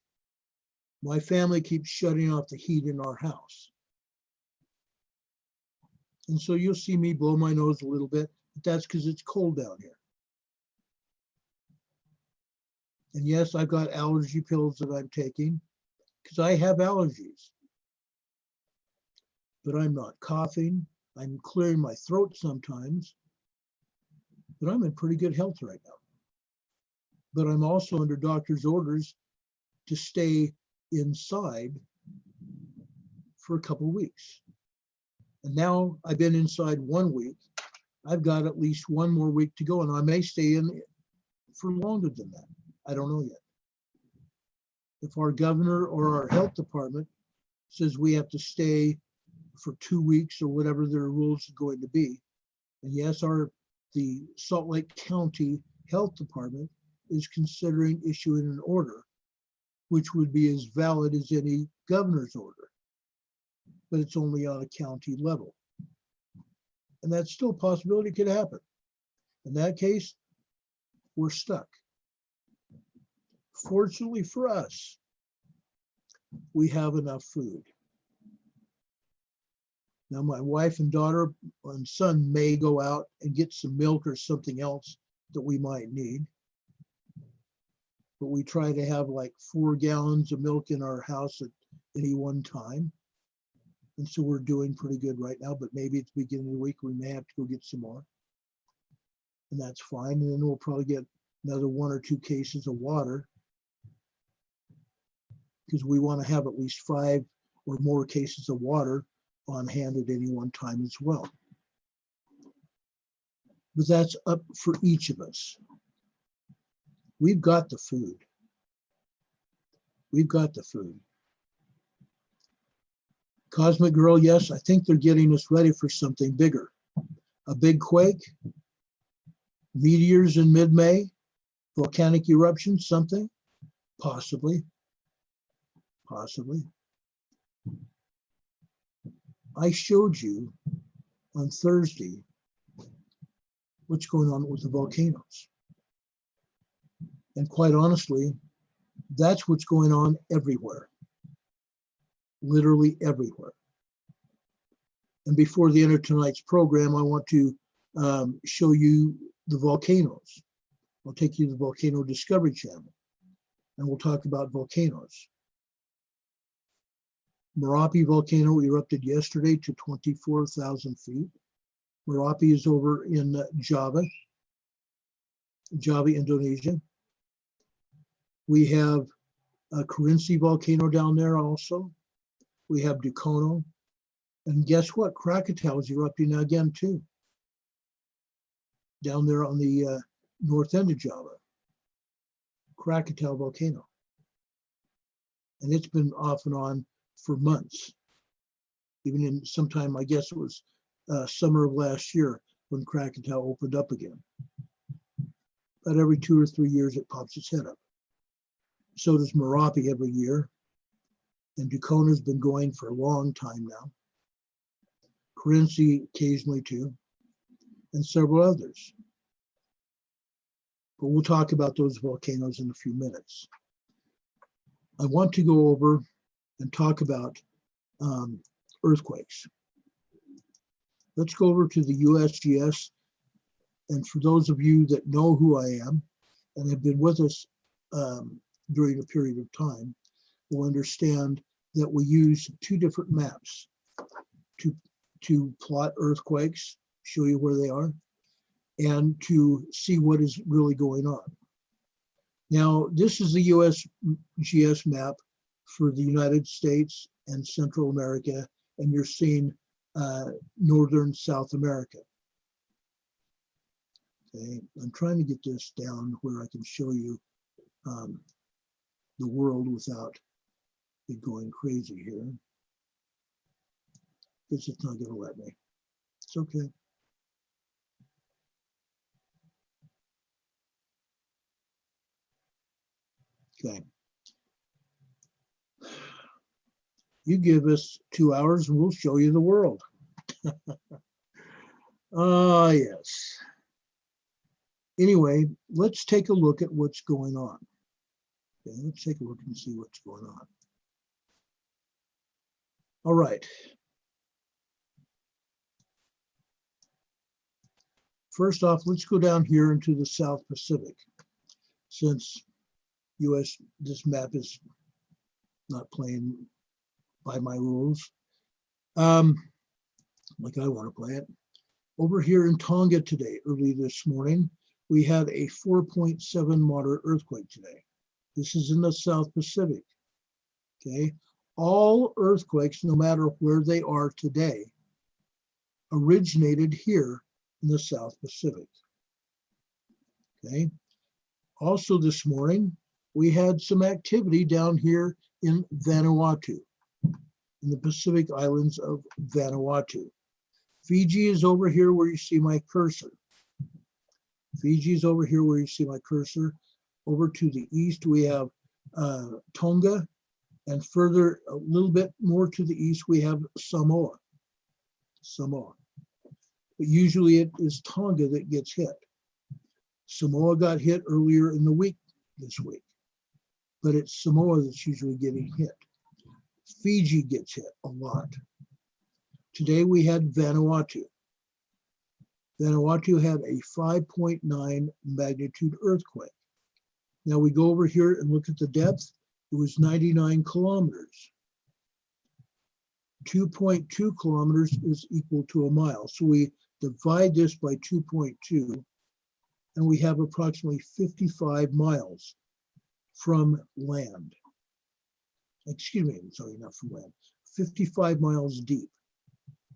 My family keeps shutting off the heat in our house. And so you'll see me blow my nose a little bit, but that's because it's cold down here. And yes, I've got allergy pills that I'm taking because I have allergies. But I'm not coughing. I'm clearing my throat sometimes, but I'm in pretty good health right now. But I'm also under doctor's orders to stay inside for a couple weeks. And now I've been inside 1 week. I've got at least 1 more week to go, and I may stay in for longer than that. I don't know yet. If our governor or our health department says we have to stay for 2 weeks or whatever their rules are going to be. And yes, the Salt Lake County Health Department is considering issuing an order, which would be as valid as any governor's order, but it's only on a county level. And that's still a possibility, could happen. In that case, we're stuck. Fortunately for us, we have enough food. Now, my wife and daughter and son may go out and get some milk or something else that we might need. But we try to have like 4 gallons of milk in our house at any one time. And so we're doing pretty good right now, but maybe at the beginning of the week, we may have to go get some more. And that's fine. And then we'll probably get another 1 or 2 cases of water, because we want to have at least 5 or more cases of water on hand at any one time as well. But that's up for each of us. We've got the food. We've got the food. Cosmic Girl, yes, I think they're getting us ready for something bigger. A big quake, meteors in mid-May, volcanic eruption, something, possibly. Possibly. I showed you on Thursday what's going on with the volcanoes. And quite honestly, that's what's going on everywhere. Literally everywhere. And before the end of tonight's program, I want to show you the volcanoes. I'll take you to the Volcano Discovery Channel, and we'll talk about volcanoes. Merapi volcano erupted yesterday to 24,000 feet. Merapi is over in Java, Indonesia. We have a Kerinci volcano down there also. We have Dukono. And guess what? Krakatau is erupting now again too. Down there on the north end of Java. Krakatau volcano. And it's been off and on for months. Even in sometime, I guess it was summer of last year when Krakatau opened up again. But every 2 or 3 years it pops its head up. So does Merapi every year. And Dukona's been going for a long time now. Kerinci occasionally too, and several others. But we'll talk about those volcanoes in a few minutes. I want to go over and talk about earthquakes. Let's go over to the USGS. And for those of you that know who I am and have been with us during a period of time, will understand that we use 2 different maps to plot earthquakes, show you where they are, and to see what is really going on. Now, this is the USGS map for the United States and Central America, and you're seeing Northern South America. Okay, I'm trying to get this down where I can show you the world without it going crazy here. It's just not going to let me. It's okay. Okay. You give us 2 hours and we'll show you the world. Ah, yes. Anyway, let's take a look at what's going on. Okay, let's take a look and see what's going on. All right. First off, let's go down here into the South Pacific, since this map is not playing by my rules, like I want to play it. Over here in Tonga today, early this morning, we had a 4.7 moderate earthquake today. This is in the South Pacific, okay? All earthquakes, no matter where they are today, originated here in the South Pacific, okay? Also this morning, we had some activity down here in Vanuatu, in the Pacific Islands of Vanuatu. Fiji is over here where you see my cursor. Fiji is over here where you see my cursor. Over to the east, we have Tonga, and further, a little bit more to the east, we have Samoa. But usually it is Tonga that gets hit. Samoa got hit earlier in the week this week, but it's Samoa that's usually getting hit. Fiji gets hit a lot. Today we had Vanuatu. Vanuatu had a 5.9 magnitude earthquake. Now we go over here and look at the depth. It was 99 kilometers. 2.2 kilometers is equal to a mile. So we divide this by 2.2, and we have approximately 55 miles from land. Excuse me, sorry, not from land. 55 miles deep,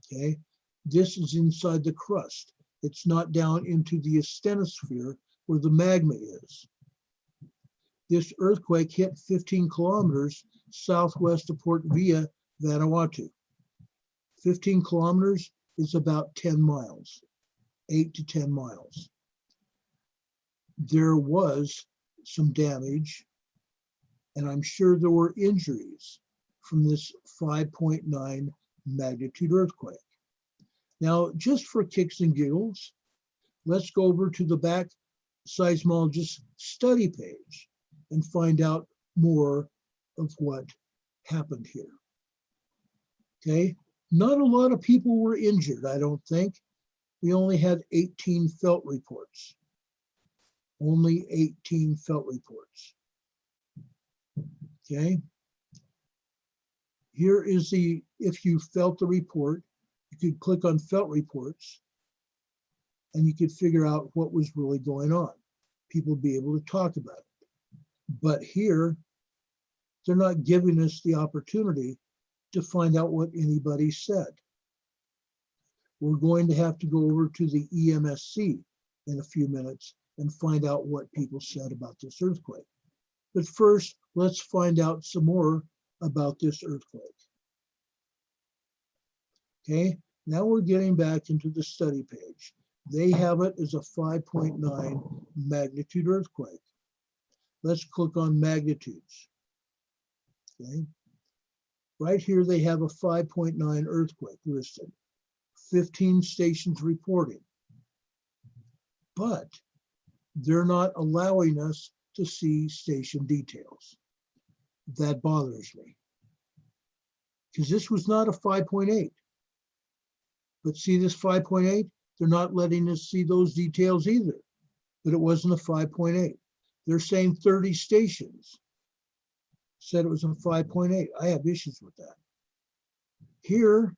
okay? This is inside the crust. It's not down into the asthenosphere where the magma is. This earthquake hit 15 kilometers southwest of Port Vila, Vanuatu. 15 kilometers is about 10 miles, 8 to 10 miles. There was some damage, and I'm sure there were injuries from this 5.9 magnitude earthquake. Now, just for kicks and giggles, let's go over to the back seismologist study page and find out more of what happened here. Okay, not a lot of people were injured, I don't think. We only had 18 felt reports. Only 18 felt reports. Okay. Here is the, if you felt the report, you could click on felt reports and you could figure out what was really going on. People would be able to talk about it. But here, they're not giving us the opportunity to find out what anybody said. We're going to have to go over to the EMSC in a few minutes and find out what people said about this earthquake. But first, let's find out some more about this earthquake. Okay, now we're getting back into the study page. They have it as a 5.9 magnitude earthquake. Let's click on magnitudes. Okay, right here they have a 5.9 earthquake listed. 15 stations reporting. But they're not allowing us to see station details. That bothers me, because this was not a 5.8. But see this 5.8? They're not letting us see those details either. But it wasn't a 5.8. They're saying 30 stations said it was a 5.8. I have issues with that. Here,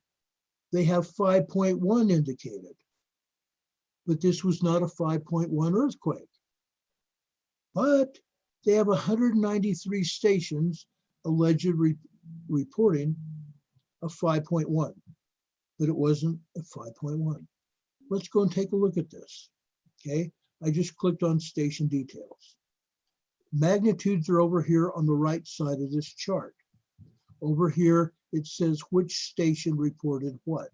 they have 5.1 indicated. But this was not a 5.1 earthquake. But they have 193 stations alleged reporting a 5.1, but it wasn't a 5.1. Let's go and take a look at this, okay? I just clicked on station details. Magnitudes are over here on the right side of this chart. Over here, it says which station reported what,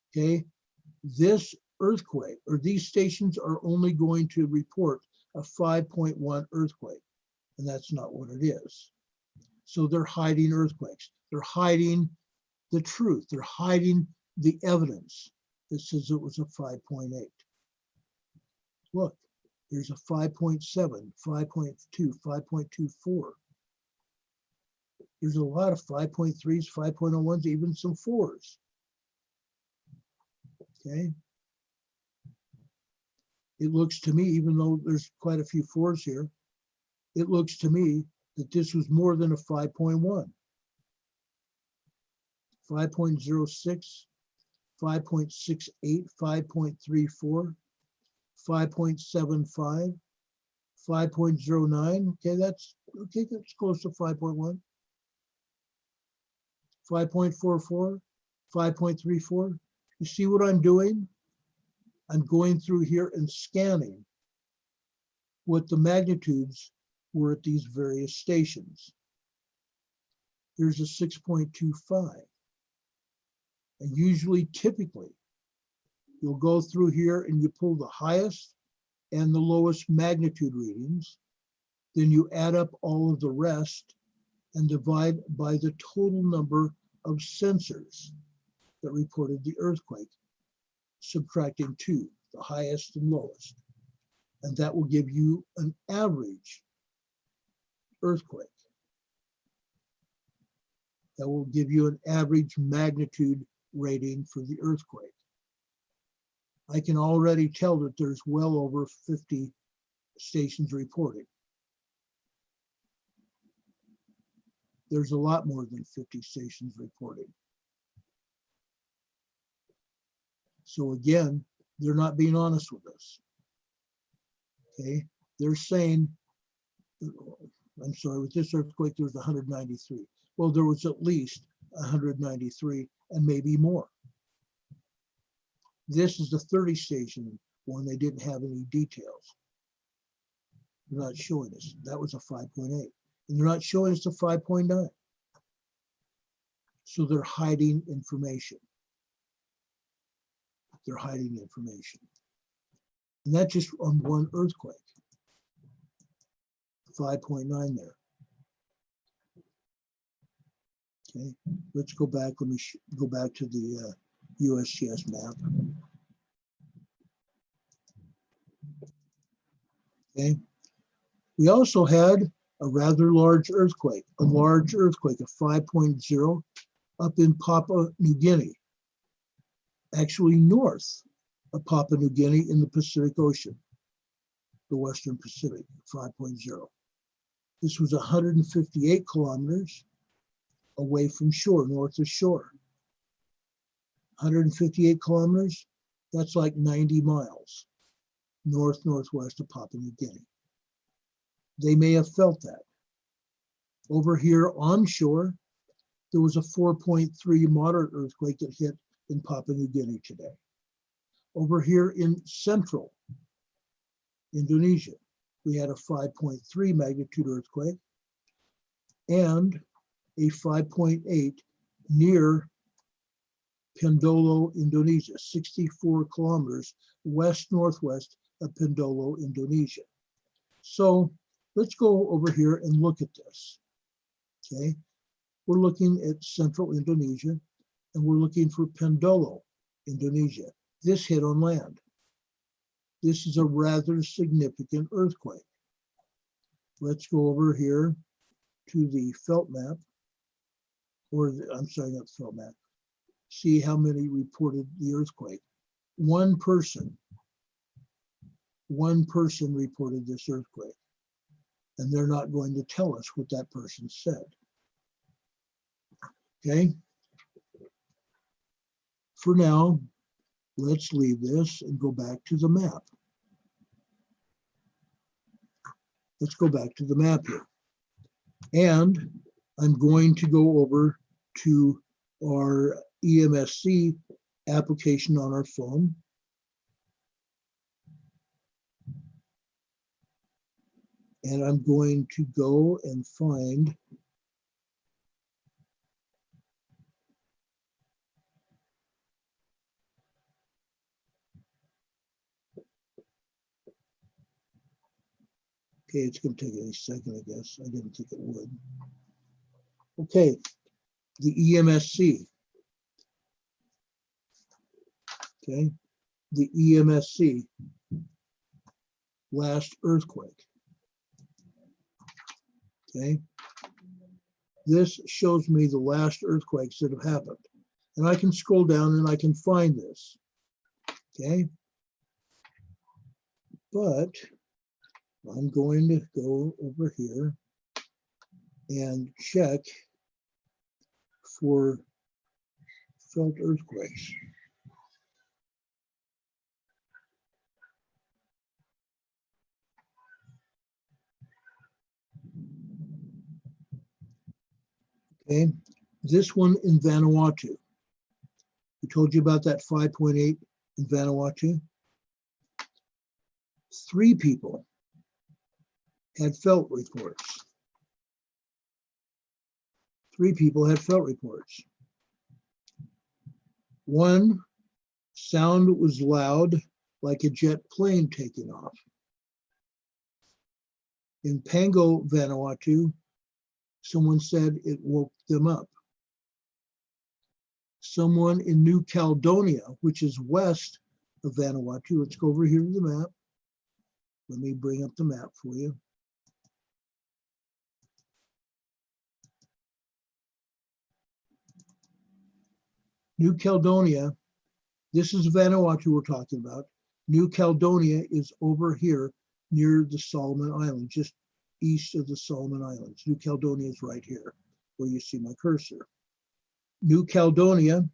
okay? This earthquake, or these stations are only going to report a 5.1 earthquake, and that's not what it is. So they're hiding earthquakes. They're hiding the truth. They're hiding the evidence that says it was a 5.8. Look, there's a 5.7, 5.2, 5.24. There's a lot of 5.3s, 5.01s, even some 4s. Okay. It looks to me, even though there's quite a few 4s here, it looks to me that this was more than a 5.1. 5.06, 5.68, 5.34, 5.75, 5.09. Okay, that's close to 5.1. 5.44, 5.34. You see what I'm doing? I'm going through here and scanning what the magnitudes were at these various stations. There's a 6.25. And usually, typically, you'll go through here and you pull the highest and the lowest magnitude readings. Then you add up all of the rest and divide by the total number of sensors that reported the earthquake, subtracting 2, the highest and lowest. And that will give you an average earthquake. That will give you an average magnitude rating for the earthquake. I can already tell that there's well over 50 stations reporting. There's a lot more than 50 stations reporting. So again, they're not being honest with us. Okay, they're saying, I'm sorry, with this earthquake, there was 193. Well, there was at least 193 and maybe more. This is the 30 station one. They didn't have any details. They're not showing us. That was a 5.8. And they're not showing us the 5.9. So they're hiding information. They're hiding information. And that's just on one earthquake. 5.9 there. Okay, let's go back. Let me go back to the USGS map. Okay, we also had a rather large earthquake, a 5.0 up in Papua New Guinea, actually north of Papua New Guinea in the Pacific Ocean, the Western Pacific, 5.0. This was 158 kilometers away from shore, north of shore. 158 kilometers, that's like 90 miles northwest of Papua New Guinea. They may have felt that. Over here onshore, there was a 4.3 moderate earthquake that hit in Papua New Guinea today. Over here in central Indonesia, we had a 5.3 magnitude earthquake and a 5.8 near Pendolo, Indonesia, 64 kilometers west-northwest of Pendolo, Indonesia. So let's go over here and look at this, okay? We're looking at central Indonesia and we're looking for Pendolo, Indonesia. This hit on land. This is a rather significant earthquake. Let's go over here to the felt map, or I'm sorry, not the felt map. See how many reported the earthquake. One person reported this earthquake, and they're not going to tell us what that person said. Okay. For now, let's leave this and go back to the map. Let's go back to the map here. And I'm going to go over to our EMSC application on our phone. And I'm going to go and find okay, it's going to take a second, I guess. I didn't think it would. Okay, the EMSC. Okay, the EMSC last earthquake. Okay, this shows me the last earthquakes that have happened. And I can scroll down and I can find this. Okay, but I'm going to go over here and check for felt earthquakes. Okay, this one in Vanuatu. We told you about that 5.8 in Vanuatu. 3 people had felt reports. 3 people had felt reports. One, sound was loud like a jet plane taking off. In Pango, Vanuatu, someone said it woke them up. Someone in New Caledonia, which is west of Vanuatu, let's go over here to the map. Let me bring up the map for you. New Caledonia, this is Vanuatu we're talking about. New Caledonia is over here near the Solomon Islands, just east of the Solomon Islands. New Caledonia is right here where you see my cursor. New Caledonia,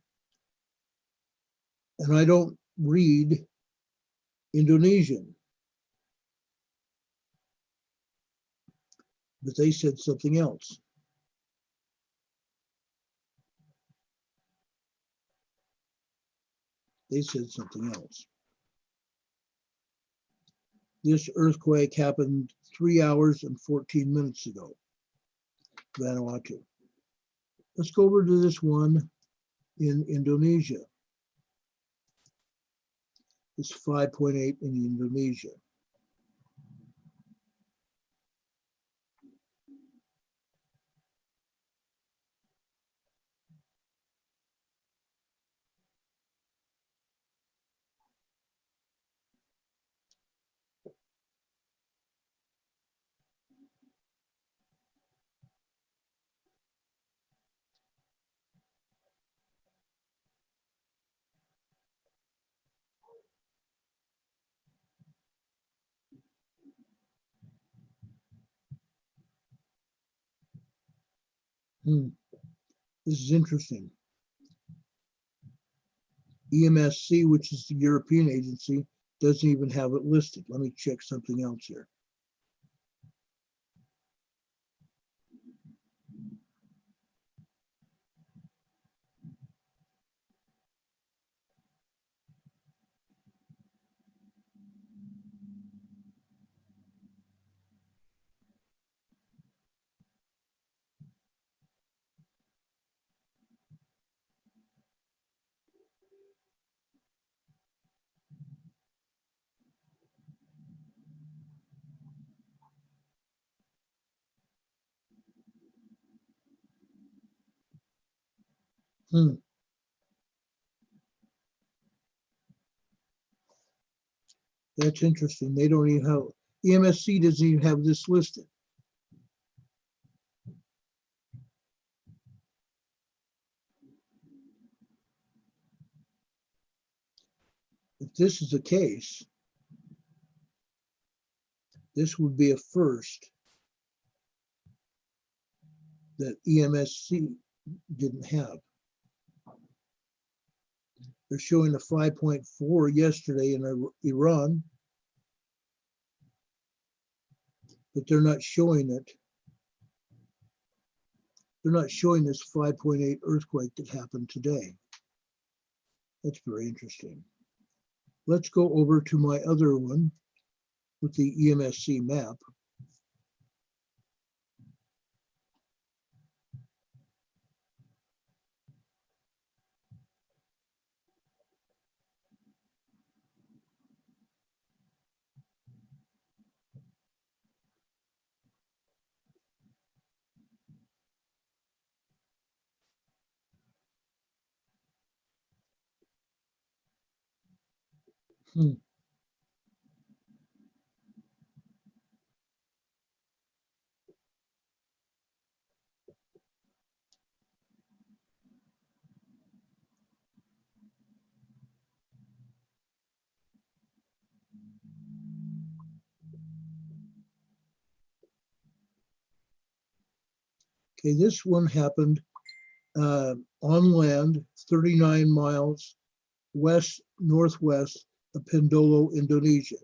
and I don't read Indonesian, but they said something else. They said something else. This earthquake happened 3 hours and 14 minutes ago, Vanuatu. Let's go over to this one in Indonesia. It's 5.8 in Indonesia. This is interesting. EMSC, which is the European agency, doesn't even have it listed. Let me check something else here. That's interesting. They don't even have, EMSC doesn't even have this listed. If this is the case, this would be a first that EMSC didn't have. They're showing a 5.4 yesterday in Iran, but they're not showing it. They're not showing this 5.8 earthquake that happened today. That's very interesting. Let's go over to my other one with the EMSC map. Okay, this one happened on land, 39 miles west-northwest of Pendolo, Indonesia.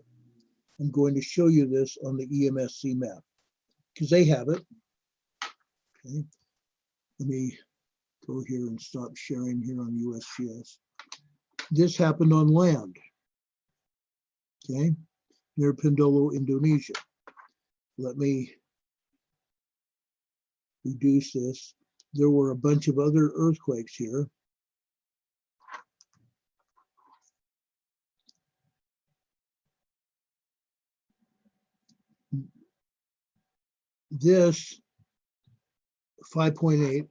I'm going to show you this on the EMSC map because they have it. Okay, let me go here and stop sharing here on USGS. This happened on land, okay, near Pendolo, Indonesia. Let me reduce this. There were a bunch of other earthquakes here. This 5.8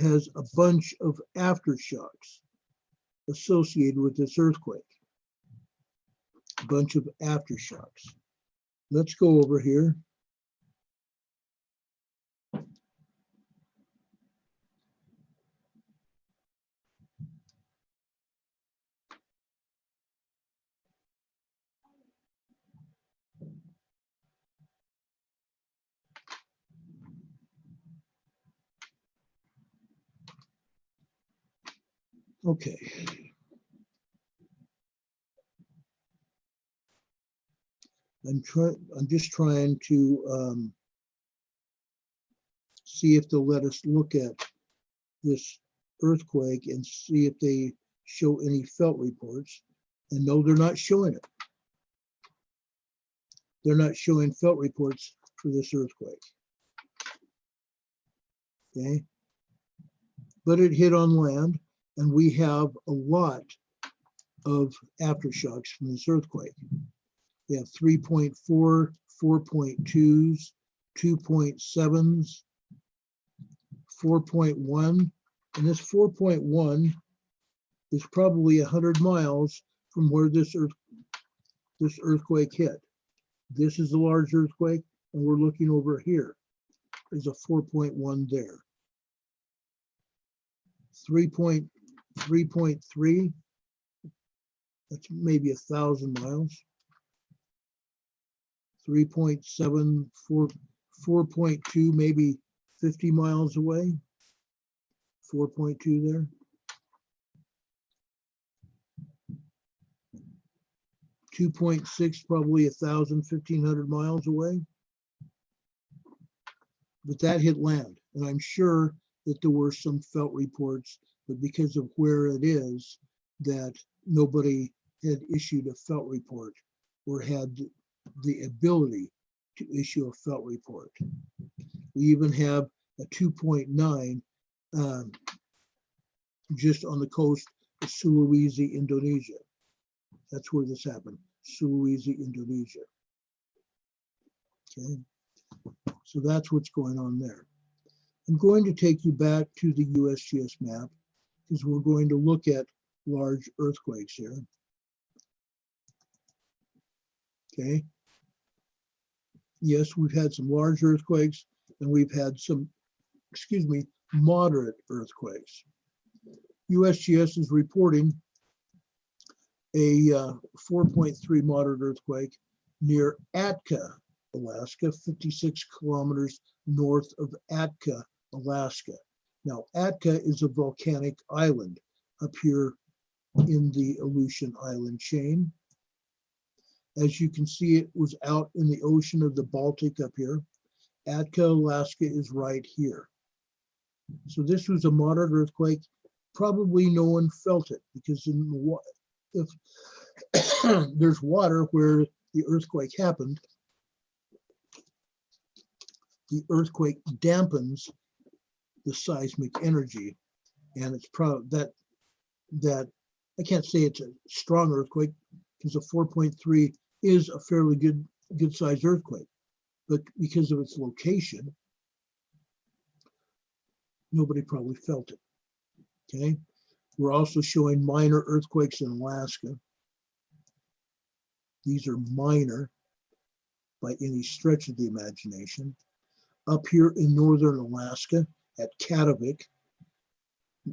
has a bunch of aftershocks associated with this earthquake. A bunch of aftershocks. Let's go over here. Okay. I'm just trying to see if they'll let us look at this earthquake and see if they show any felt reports. And no, they're not showing it. They're not showing felt reports for this earthquake. Okay. But it hit on land, and we have a lot of aftershocks from this earthquake. We have 3.4, 4.2s, 2.7s, 4.1, and this 4.1 is probably 100 miles from where this earthquake hit. This is a large earthquake, and we're looking over here. There's a 4.1 there. 3.3, that's maybe 1,000 miles. 3.7, 4.2, maybe 50 miles away. 4.2 there. 2.6, probably 1,000, 1,500 miles away. But that hit land, and I'm sure that there were some felt reports, but because of where it is, that nobody had issued a felt report or had the ability to issue a felt report. We even have a 2.9 just on the coast of Sulawesi, Indonesia. That's where this happened, Sulawesi, Indonesia. Okay, so that's what's going on there. I'm going to take you back to the USGS map because we're going to look at large earthquakes here. Okay. Yes, we've had some large earthquakes and we've had some, moderate earthquakes. USGS is reporting a 4.3 moderate earthquake near Atka, Alaska, 56 kilometers north of Atka, Alaska. Now, Atka is a volcanic island up here in the Aleutian Island chain. As you can see, it was out in the ocean of the Baltic up here. Atka, Alaska is right here. So this was a moderate earthquake. Probably no one felt it because if there's water where the earthquake happened, the earthquake dampens the seismic energy, and it's probably that I can't say it's a strong earthquake because a 4.3 is a fairly good sized earthquake, but because of its location, nobody probably felt it. Okay, we're also showing minor earthquakes in Alaska. These are minor by any stretch of the imagination. Up here in northern Alaska at Katavik,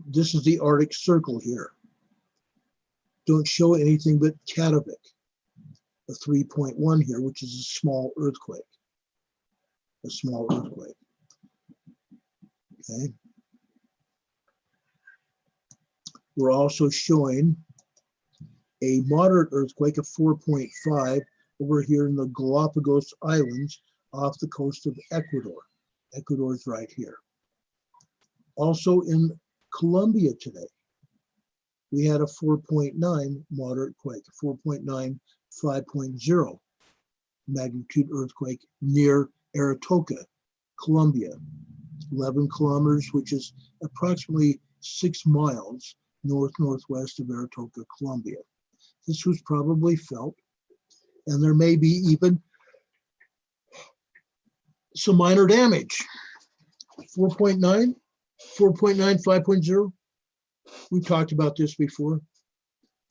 this is the Arctic Circle here. Don't show anything but Katavik, a 3.1 here, which is a small earthquake. A small earthquake. Okay. We're also showing a moderate earthquake of 4.5 over here in the Galapagos Islands off the coast of Ecuador. Ecuador is right here. Also in Colombia today, we had a 4.9 moderate quake, 4.9, 5.0 magnitude earthquake near Aratoca, Colombia, 11 kilometers, which is approximately 6 miles northwest of Aratoca, Colombia. This was probably felt, and there may be even some minor damage. 4.9, 4.9, 5.0. We've talked about this before.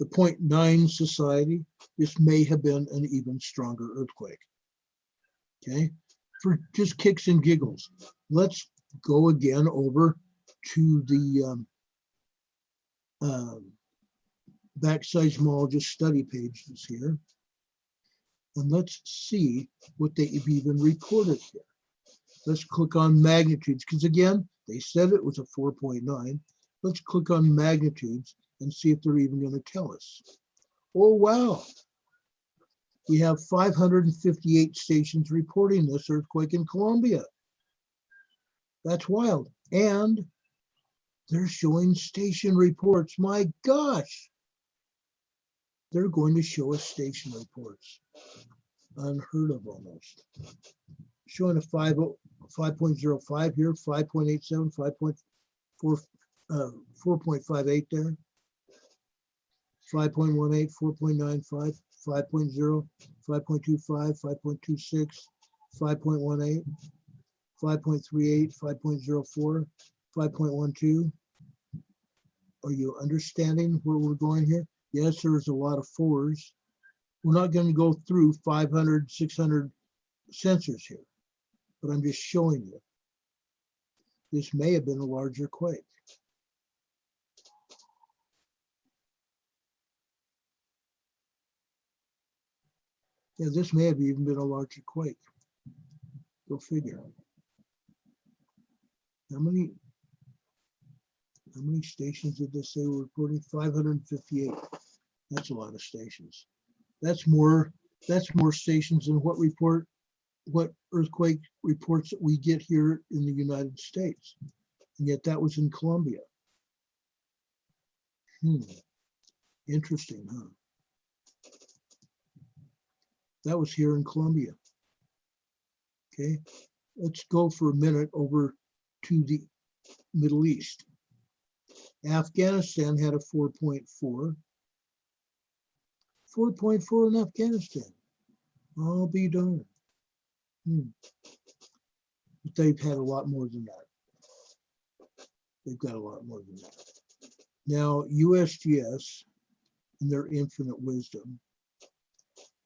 The 0.9 society, this may have been an even stronger earthquake. Okay, for just kicks and giggles, let's go again over to the back seismologist study pages here. And let's see what they've even reported here. Let's click on magnitudes, because again, they said it was a 4.9. Let's click on magnitudes and see if they're even going to tell us. Oh, wow. We have 558 stations reporting this earthquake in Colombia. That's wild. And they're showing station reports. My gosh. They're going to show us station reports. Unheard of almost. Showing a 5.05 here, 5.87, 4.58 there, 5.18, 4.95, 5.0, 5.25, 5.26, 5.18, 5.38, 5.04, 5.12. Are you understanding where we're going here? Yes, there's a lot of fours. We're not going to go through 500, 600 sensors here, but I'm just showing you. This may have been a larger quake. Yeah, this may have even been a larger quake. Go figure. How many stations did they say were reporting? 558. That's a lot of stations. That's more stations than what earthquake reports that we get here in the United States. And yet that was in Colombia. Interesting, huh? That was here in Colombia. Okay, let's go for a minute over to the Middle East. Afghanistan had a 4.4. 4.4 in Afghanistan. I'll be darned. But they've had a lot more than that. They've got a lot more than that. Now, USGS, in their infinite wisdom,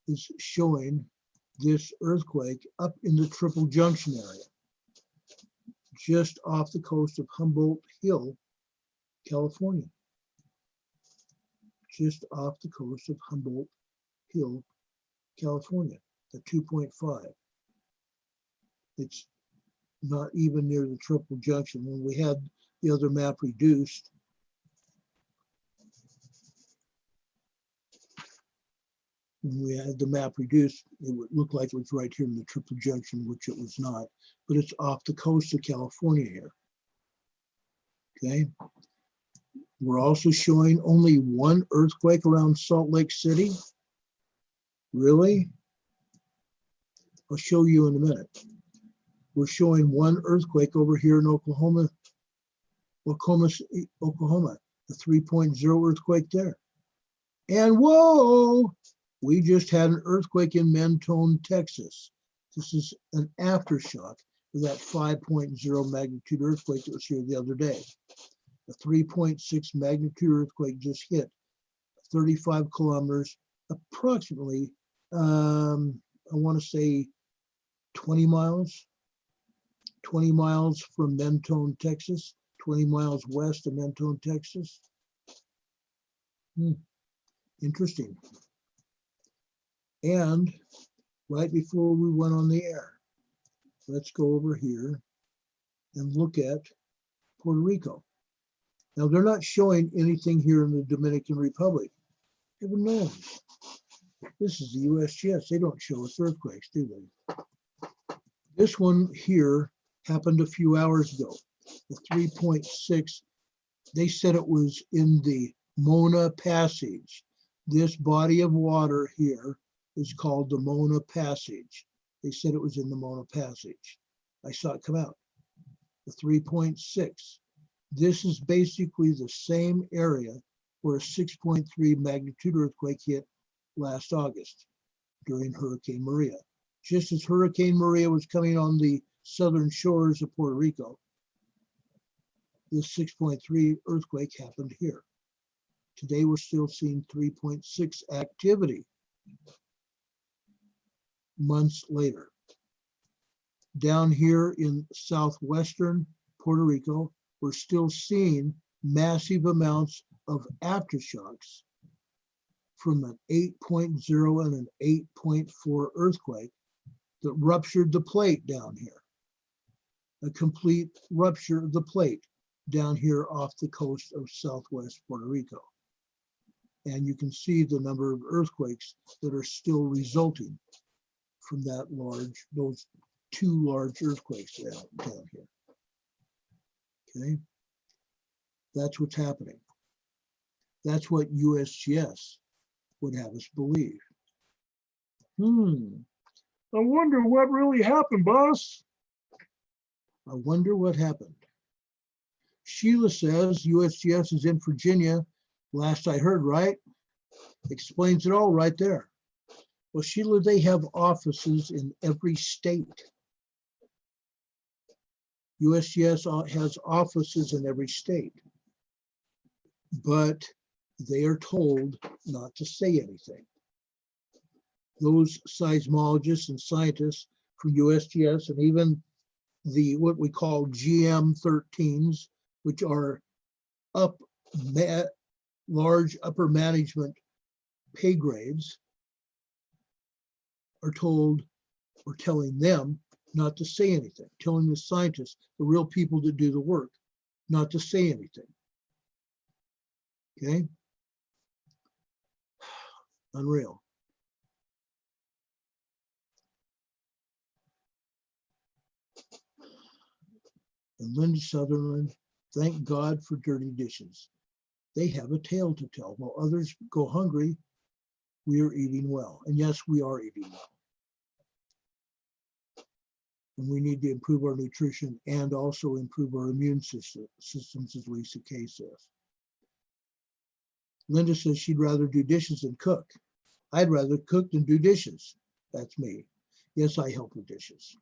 is showing this earthquake up in the Triple Junction area, just off the coast of Humboldt Hill, California. Just off the coast of Humboldt Hill, California, at 2.5. It's not even near the Triple Junction. When we had the other map reduced, it would look like it was right here in the Triple Junction, which it was not, but it's off the coast of California here. Okay. We're also showing only one earthquake around Salt Lake City. Really? I'll show you in a minute. We're showing one earthquake over here in Oklahoma, the 3.0 earthquake there. And whoa, we just had an earthquake in Mentone, Texas. This is an aftershock of that 5.0 magnitude earthquake that was here the other day. A 3.6 magnitude earthquake just hit 35 kilometers, approximately, I want to say 20 miles from Mentone, Texas, 20 miles west of Mentone, Texas. Interesting. And right before we went on the air, let's go over here and look at Puerto Rico. Now, they're not showing anything here in the Dominican Republic. Heaven knows. This is the USGS. They don't show us earthquakes, do they? This one here happened a few hours ago. The 3.6, they said it was in the Mona Passage. This body of water here is called the Mona Passage. They said it was in the Mona Passage. I saw it come out. The 3.6. This is basically the same area where a 6.3 magnitude earthquake hit last August during Hurricane Maria, just as Hurricane Maria was coming on the southern shores of Puerto Rico, this 6.3 earthquake happened here. Today, we're still seeing 3.6 activity months later. Down here in southwestern Puerto Rico, we're still seeing massive amounts of aftershocks from an 8.0 and an 8.4 earthquake that ruptured the plate down here. A complete rupture of the plate down here off the coast of southwest Puerto Rico. And you can see the number of earthquakes that are still resulting from that those two large earthquakes down here. Okay, that's what's happening. That's what USGS would have us believe. I wonder what really happened, boss. I wonder what happened. Sheila says USGS is in Virginia. Last I heard, right? Explains it all right there. Well, Sheila, they have offices in every state. USGS has offices in every state, but they are told not to say anything. Those seismologists and scientists from USGS and even the what we call GM13s, which are large upper management pay grades, are told or telling them not to say anything, telling the scientists, the real people that do the work, not to say anything. Okay? Unreal. And Linda Sutherland, thank God for dirty dishes. They have a tale to tell. While others go hungry, we are eating well. And yes, we are eating well. And we need to improve our nutrition and also improve our immune systems, as Lisa Kay says. Linda says she'd rather do dishes than cook. I'd rather cook than do dishes. That's me. Yes, I help with dishes.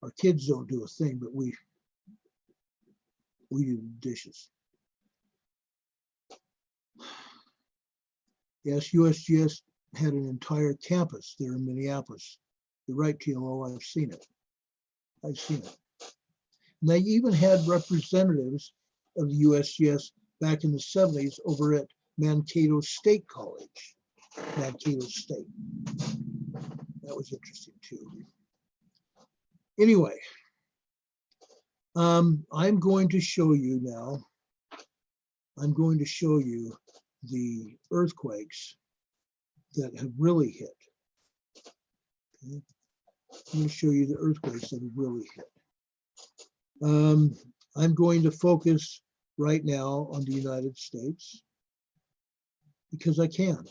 Our kids don't do a thing, but we do the dishes. Yes, USGS had an entire campus there in Minneapolis. You're right, TLO, I've seen it. I've seen it. And they even had representatives of the USGS back in the 70s over at Mankato State College, Mankato State. That was interesting too. Anyway, I'm going to show you now, I'm going to show you the earthquakes that have really hit. Okay. I'm going to show you the earthquakes that have really hit. I'm going to focus right now on the United States because I can.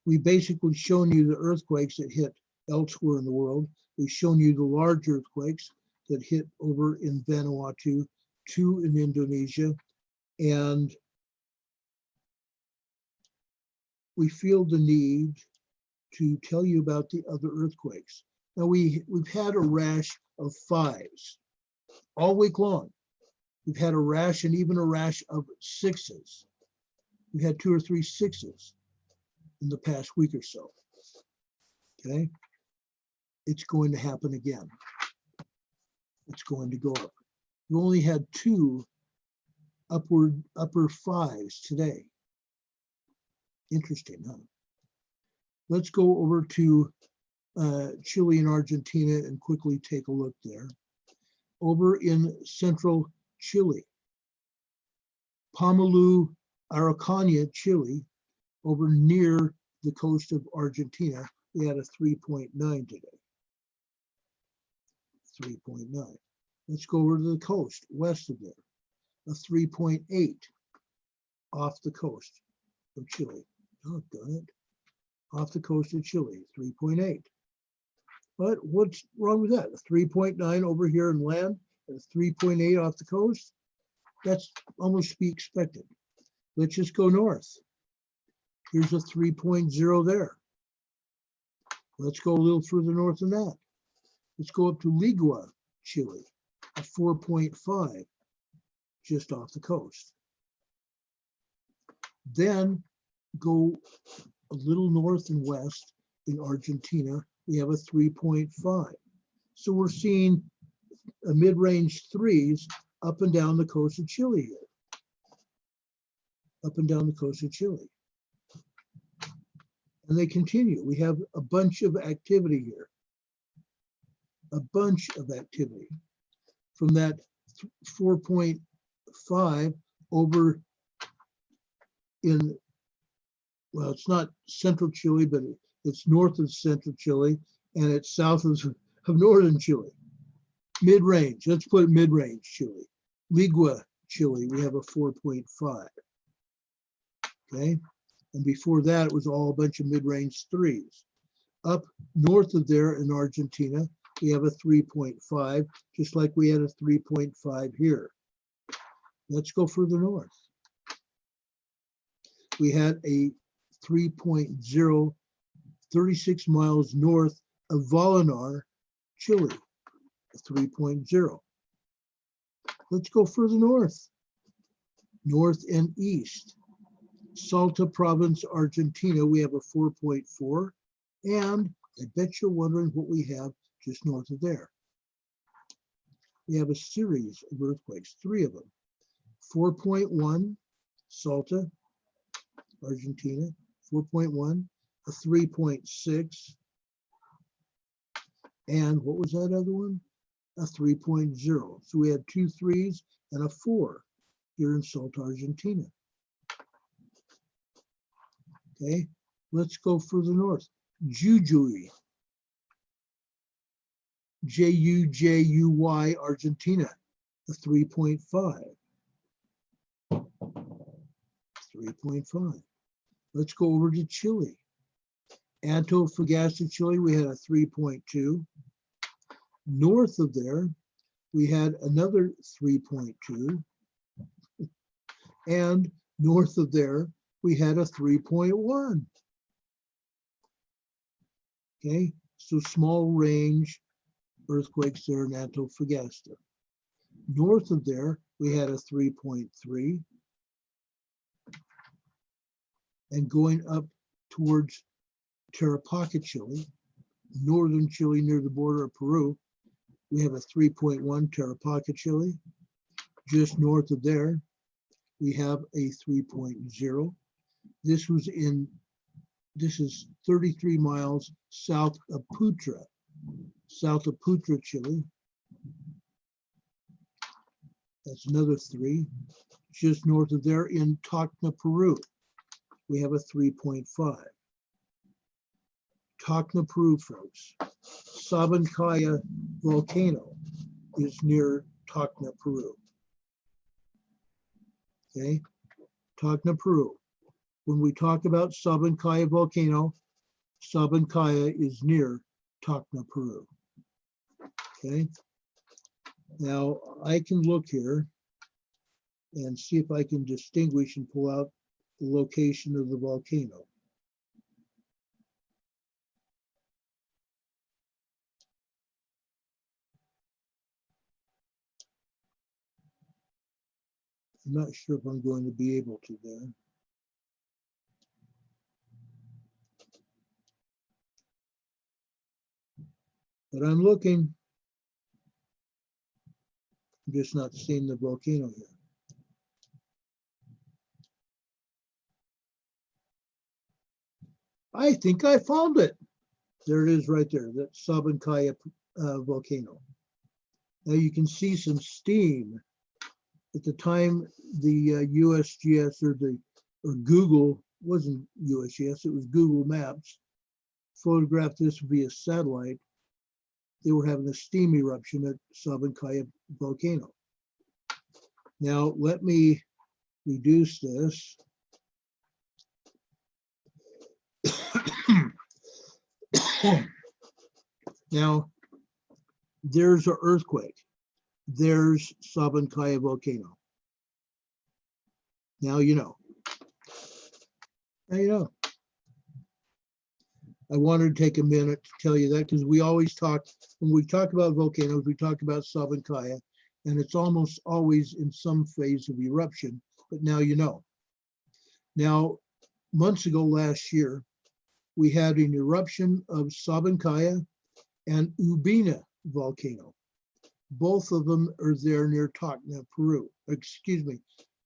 We've basically shown you the earthquakes that hit elsewhere in the world. We've shown you the large earthquakes that hit over in Vanuatu, 2 in Indonesia, and we feel the need to tell you about the other earthquakes. Now we've had a rash of 5s all week long. We've had a rash and even a rash of 6s. We've had 2 or 3 6s in the past week or so. Okay, it's going to happen again. It's going to go up. We only had 2 upper 5s today. Interesting, huh? Let's go over to Chile and Argentina and quickly take a look there. Over in central Chile, Pomalu, Araucania, Chile, over near the coast of Argentina, we had a 3.9 today. 3.9. Let's go over to the coast, west of there, a 3.8 off the coast of Chile. Oh, done it. Off the coast of Chile, 3.8. But what's wrong with that? A 3.9 over here in land and a 3.8 off the coast? That's almost to be expected. Let's just go north. Here's a 3.0 there. Let's go a little further north than that. Let's go up to Ligua, Chile, at 4.5, just off the coast. Then go a little north and west in Argentina, we have a 3.5. So we're seeing a mid-range threes up and down the coast of Chile here. Up and down the coast of Chile. And they continue. We have a bunch of activity here. A bunch of activity. From that 4.5 over in, well, it's not central Chile, but it's north of central Chile, and it's south of northern Chile. Mid-range, let's put it mid-range Chile. Ligua, Chile, we have a 4.5. Okay, and before that, it was all a bunch of mid-range threes. Up north of there in Argentina, we have a 3.5, just like we had a 3.5 here. Let's go further north. We had a 3.0, 36 miles north of Vallenar, Chile, a 3.0. Let's go further north, north and east. Salta province, Argentina, we have a 4.4. And I bet you're wondering what we have just north of there. We have a series of earthquakes, 3 of them. 4.1, Salta, Argentina, 4.1, a 3.6, and what was that other one? A 3.0. So we had 2 3s and a 4 here in Salta, Argentina. Okay, let's go further north. Jujuy, Jujuy, Argentina, a 3.5. 3.5. Let's go over to Chile. Antofagasta, Chile, we had a 3.2. North of there, we had another 3.2. And north of there, we had a 3.1. Okay, so small range earthquakes there in Antofagasta. North of there, we had a 3.3. And going up towards Tarapacá, Chile, northern Chile near the border of Peru, we have a 3.1 Tarapacá, Chile. Just north of there, we have a 3.0. This is 33 miles south of Putra, Chile. That's another 3. Just north of there in Tacna, Peru, we have a 3.5. Tacna, Peru, folks. Sabancaya volcano is near Tacna, Peru. Okay, Tacna, Peru. When we talk about Sabancaya volcano, Sabancaya is near Tacna, Peru. Okay, now I can look here and see if I can distinguish and pull out the location of the volcano. I'm not sure if I'm going to be able to there. But I'm looking. I'm just not seeing the volcano here. I think I found it. There it is right there, that Sabancaya volcano. Now you can see some steam. At the time, the USGS or Google, wasn't USGS, it was Google Maps, photographed this via satellite. They were having a steam eruption at Sabancaya volcano. Now let me reduce this. Now, there's an earthquake. There's Sabancaya volcano. Now you know. Now you know. I wanted to take a minute to tell you that because we always talk, when we talk about volcanoes, we talk about Sabancaya, and it's almost always in some phase of eruption, but now you know. Now, months ago last year, we had an eruption of Sabancaya and Ubina volcano. Both of them are there near Tacna, Peru. Excuse me,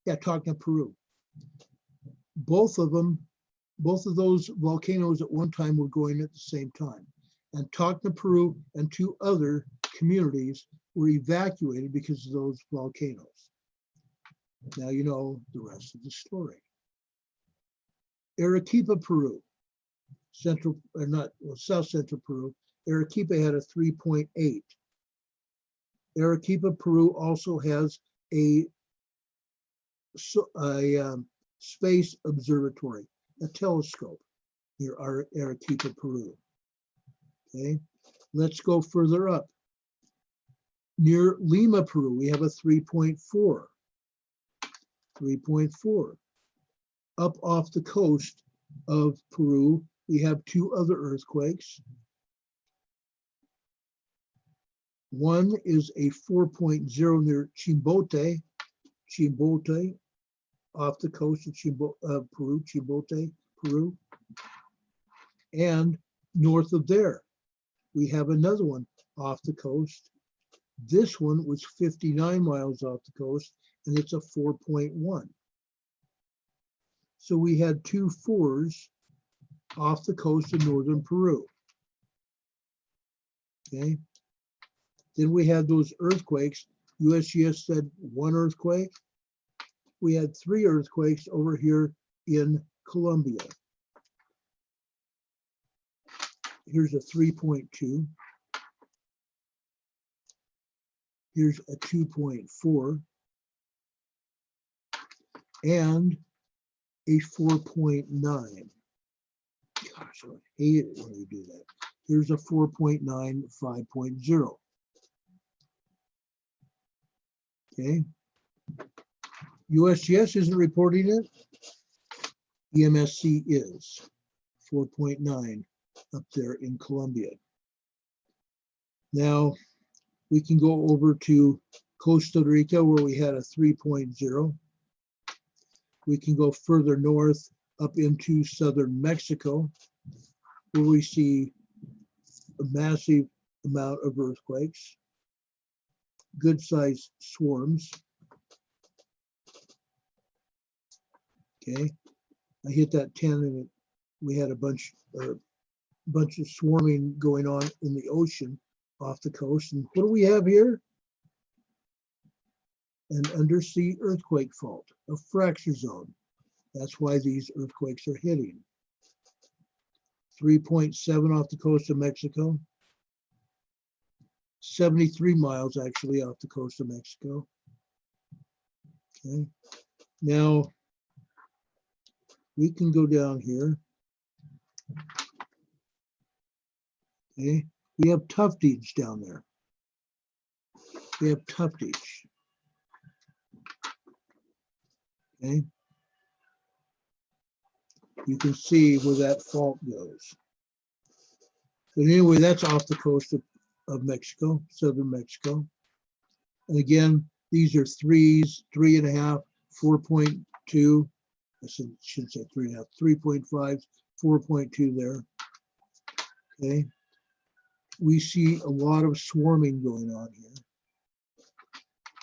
yeah, Tacna, Peru. Both of those volcanoes at one time were going at the same time. And Tacna, Peru, and 2 other communities were evacuated because of those volcanoes. Now you know the rest of the story. Arequipa, Peru, South Central Peru. Arequipa had a 3.8. Arequipa, Peru also has a space observatory, a telescope near Arequipa, Peru. Okay, let's go further up. Near Lima, Peru, we have a 3.4. 3.4. Up off the coast of Peru, we have 2 other earthquakes. One is a 4.0 near Chimbote, off the coast of Peru, Chimbote, Peru. And north of there, we have another one off the coast. This one was 59 miles off the coast, and it's a 4.1. So we had 2 4s off the coast of northern Peru. Okay. Then we had those earthquakes. USGS said 1 earthquake. We had 3 earthquakes over here in Colombia. Here's a 3.2. Here's a 2.4. And a 4.9. Gosh, I hate it when you do that. Here's a 4.9, 5.0. Okay. USGS isn't reporting it. EMSC is 4.9 up there in Colombia. Now we can go over to Costa Rica where we had a 3.0. We can go further north up into southern Mexico where we see a massive amount of earthquakes, good sized swarms. Okay, I hit that 10 and we had a bunch of swarming going on in the ocean off the coast. And what do we have here? An undersea earthquake fault, a fracture zone. That's why these earthquakes are hitting. 3.7 off the coast of Mexico. 73 miles actually off the coast of Mexico. Okay, now we can go down here. Okay, we have tuftage down there. We have tuftage. Okay, you can see where that fault goes. But anyway, that's off the coast of Mexico, southern Mexico. And again, these are 3s, 3.5, 4.2. I should say 3.5, 3.5, 4.2 there. Okay. We see a lot of swarming going on here.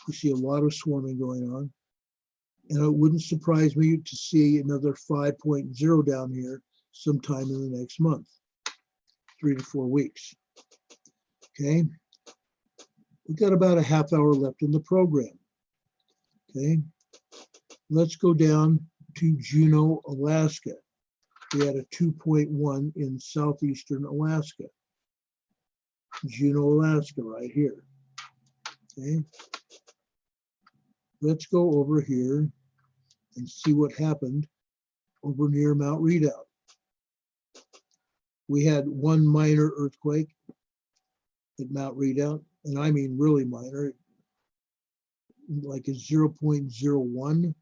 We see a lot of swarming going on. And it wouldn't surprise me to see another 5.0 down here sometime in the next month, 3 to 4 weeks. Okay. We've got about a half hour left in the program. Okay. Let's go down to Juneau, Alaska. We had a 2.1 in southeastern Alaska. Juneau, Alaska, right here. Okay. Let's go over here and see what happened over near Mount Redoubt. We had 1 minor earthquake at Mount Redoubt, and I mean really minor, like a 0.01.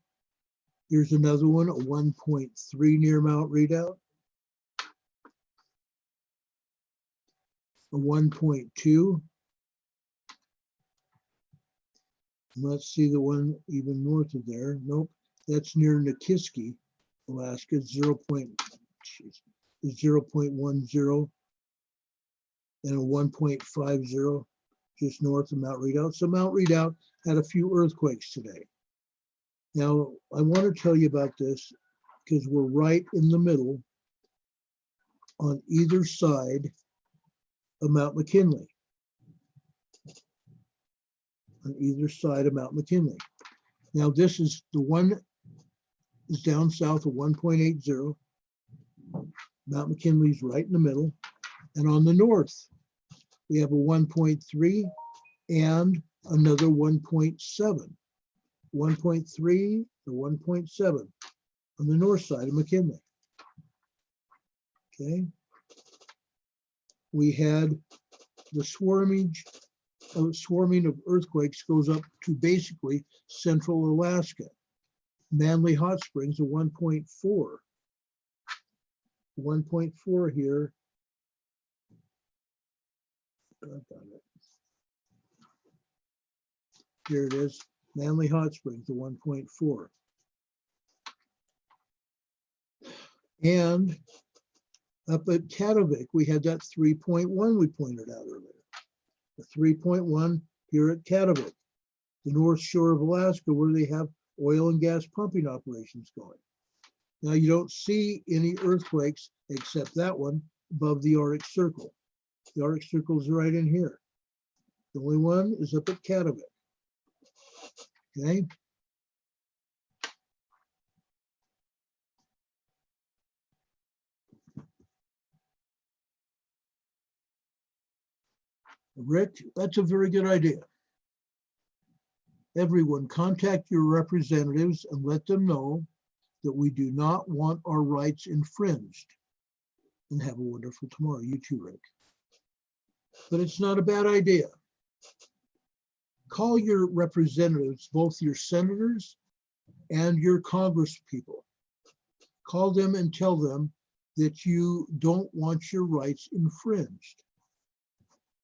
Here's another one, a 1.3 near Mount Redoubt. a 1.2. Let's see the one even north of there. Nope, that's near Nikiski, Alaska, 0.10 and a 1.50 just north of Mount Redoubt. So Mount Redoubt had a few earthquakes today. Now, I want to tell you about this because we're right in the middle on either side of Mount McKinley. On either side of Mount McKinley. Now, this is the one is down south of 1.80. Mount McKinley's right in the middle. And on the north, we have a 1.3 and another 1.7. 1.3 to 1.7 on the north side of McKinley. Okay. We had the swarming of earthquakes goes up to basically central Alaska. Manly Hot Springs, a 1.4. 1.4 here. Here it is. Manly Hot Springs, a 1.4. And up at Katovik, we had that 3.1 we pointed out earlier. The 3.1 here at Katovik, the North Shore of Alaska, where they have oil and gas pumping operations going. Now you don't see any earthquakes except that one above the Arctic Circle. The Arctic Circle is right in here. The only one is up at Katovik. Okay. Rick, that's a very good idea. Everyone, contact your representatives and let them know that we do not want our rights infringed. And have a wonderful tomorrow. You too, Rick. But it's not a bad idea. Call your representatives, both your senators and your congresspeople. Call them and tell them that you don't want your rights infringed,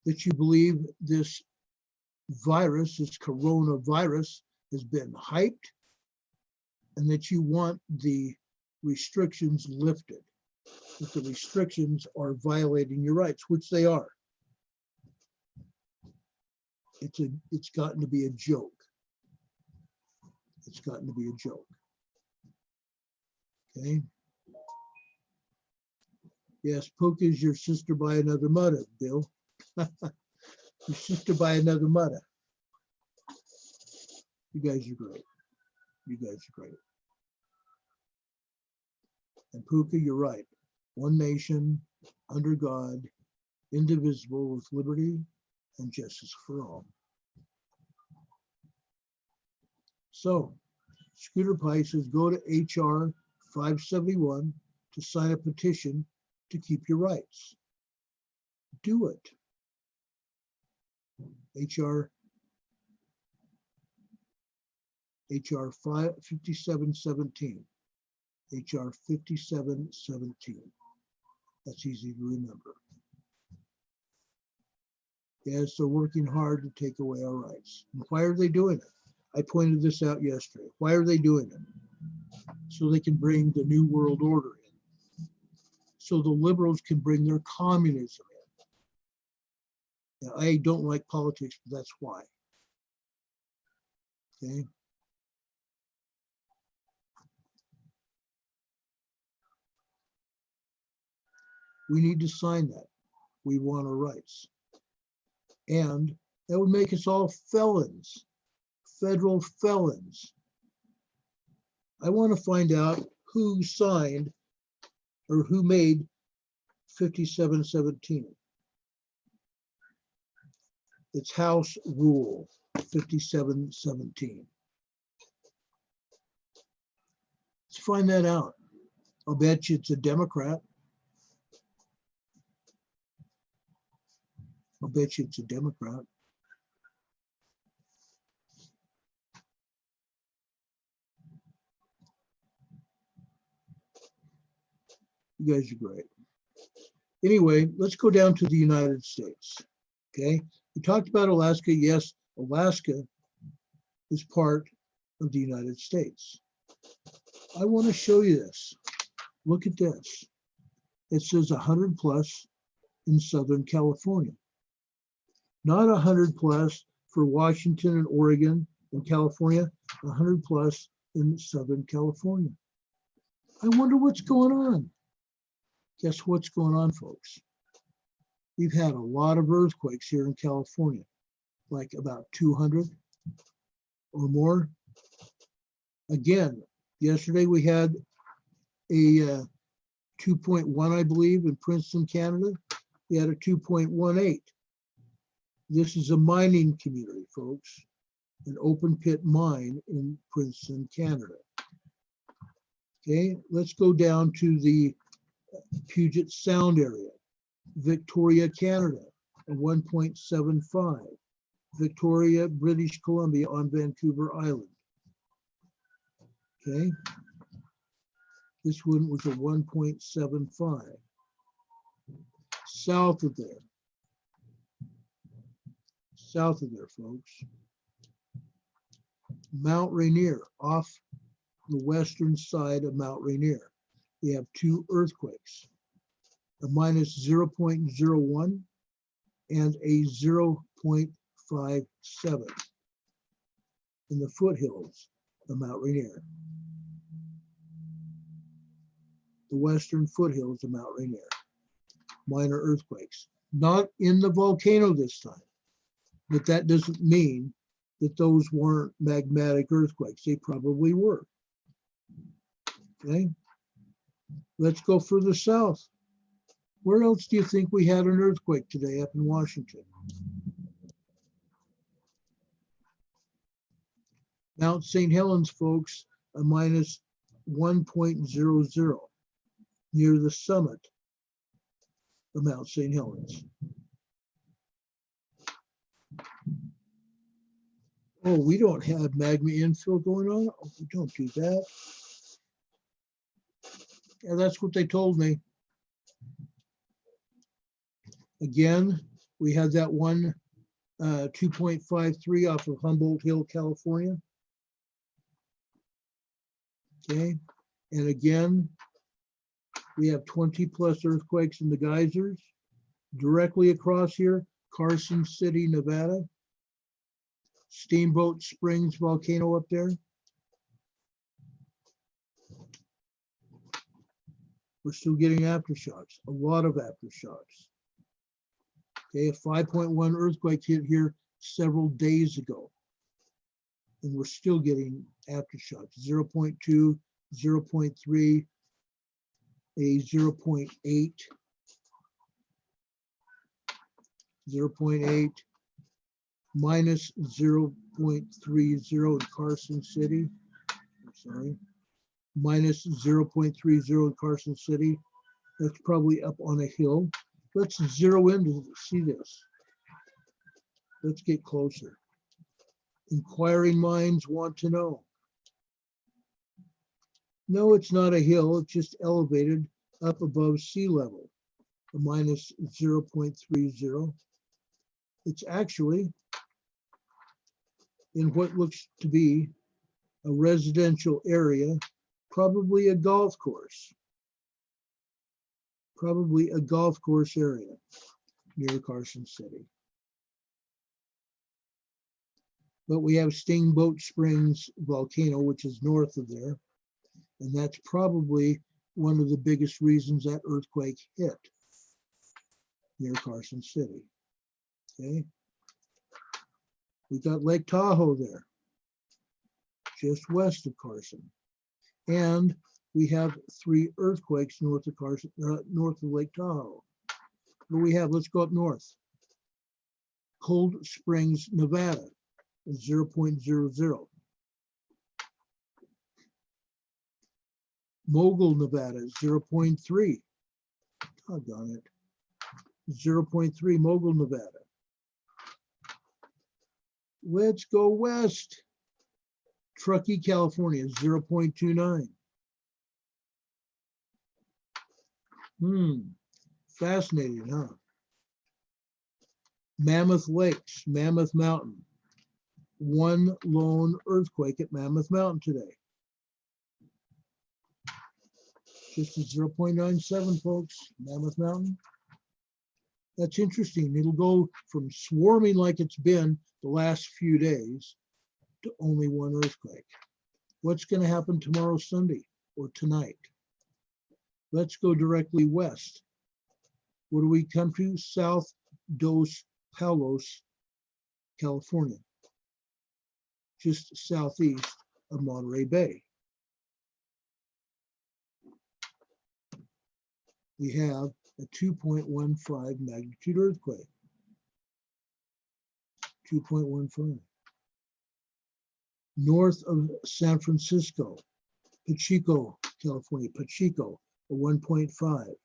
that you believe this virus, this coronavirus, has been hyped, and that you want the restrictions lifted, that the restrictions are violating your rights, which they are. It's gotten to be a joke. It's gotten to be a joke. Okay. Yes, Puka is your sister by another mother, Bill. Your sister by another mother. You guys are great. You guys are great. And Puka, you're right. One nation, under God, indivisible, with liberty and justice for all. So, Scooter Pye says, go to HR 571 to sign a petition to keep your rights. Do it. HR 5717. HR 5717. That's easy to remember. Yes, they're working hard to take away our rights. And why are they doing it? I pointed this out yesterday. Why are they doing it? So they can bring the New World Order in. So the liberals can bring their communism in. Now, I don't like politics, but that's why. Okay. We need to sign that. We want our rights. And that would make us all felons, federal felons. I want to find out who signed or who made 5717. It's House Rule 5717. Let's find that out. I'll bet you it's a Democrat. I'll bet you it's a Democrat. You guys are great. Anyway, let's go down to the United States. Okay, we talked about Alaska. Yes, Alaska is part of the United States. I want to show you this. Look at this. It says 100 plus in Southern California. Not 100 plus for Washington and Oregon and California, 100 plus in Southern California. I wonder what's going on. Guess what's going on, folks? We've had a lot of earthquakes here in California, like about 200 or more. Again, yesterday we had a 2.1, I believe, in Princeton, Canada. We had a 2.18. This is a mining community, folks, an open pit mine in Princeton, Canada. Okay, let's go down to the Puget Sound area. Victoria, Canada, a 1.75. Victoria, British Columbia on Vancouver Island. Okay, this one was a 1.75. South of there, folks. Mount Rainier, off the western side of Mount Rainier. We have two earthquakes, a minus 0.01 and a 0.57 in the foothills of Mount Rainier. The western foothills of Mount Rainier. Minor earthquakes. Not in the volcano this time, but that doesn't mean that those weren't magmatic earthquakes. They probably were. Okay, let's go further south. Where else do you think we had an earthquake today up in Washington? Mount St. Helens, folks, a minus 1.00 near the summit of Mount St. Helens. Oh, we don't have magma infill going on? Oh, we don't do that. Yeah, that's what they told me. Again, we had that one 2.53 off of Humboldt Hill, California. Okay, and again, we have 20 plus earthquakes in the geysers. Directly across here, Carson City, Nevada. Steamboat Springs volcano up there. We're still getting aftershocks, a lot of aftershocks. Okay, a 5.1 earthquake hit here several days ago. And we're still getting aftershocks, 0.2, 0.3, a 0.8, 0.8, minus 0.30 in Carson City. I'm sorry, minus 0.30 in Carson City. That's probably up on a hill. Let's zero in to see this. Let's get closer. Inquiring minds want to know. No, it's not a hill, it's just elevated up above sea level, a minus 0.30. It's actually in what looks to be a residential area, probably a golf course. Probably a golf course area near Carson City. But we have Steamboat Springs volcano, which is north of there. And that's probably one of the biggest reasons that earthquake hit near Carson City. Okay. We got Lake Tahoe there, just west of Carson. And we have 3 earthquakes north of Carson, north of Lake Tahoe. What do we have? Let's go up north. Cold Springs, Nevada, 0.00. Mogul, Nevada, 0.3. Doggone it. 0.3 Mogul, Nevada. Let's go west. Truckee, California, 0.29. Fascinating, huh? Mammoth Lakes, Mammoth Mountain. One lone earthquake at Mammoth Mountain today. Just a 0.97, folks, Mammoth Mountain. That's interesting. It'll go from swarming like it's been the last few days to only one earthquake. What's going to happen tomorrow, Sunday, or tonight? Let's go directly west. What do we come to? South Dos Palos, California, just southeast of Monterey Bay. We have a 2.15 magnitude earthquake. 2.15. North of San Francisco, Pacheco, California, Pacheco, a 1.5.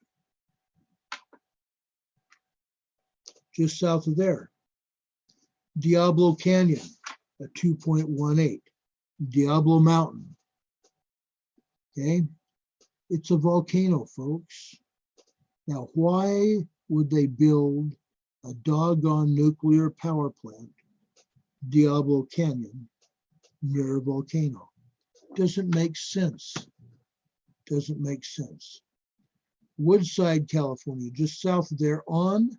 Just south of there, Diablo Canyon, a 2.18. Diablo Mountain. Okay, it's a volcano, folks. Now, why would they build a doggone nuclear power plant, Diablo Canyon, near a volcano? Doesn't make sense. Doesn't make sense. Woodside, California, just south of there on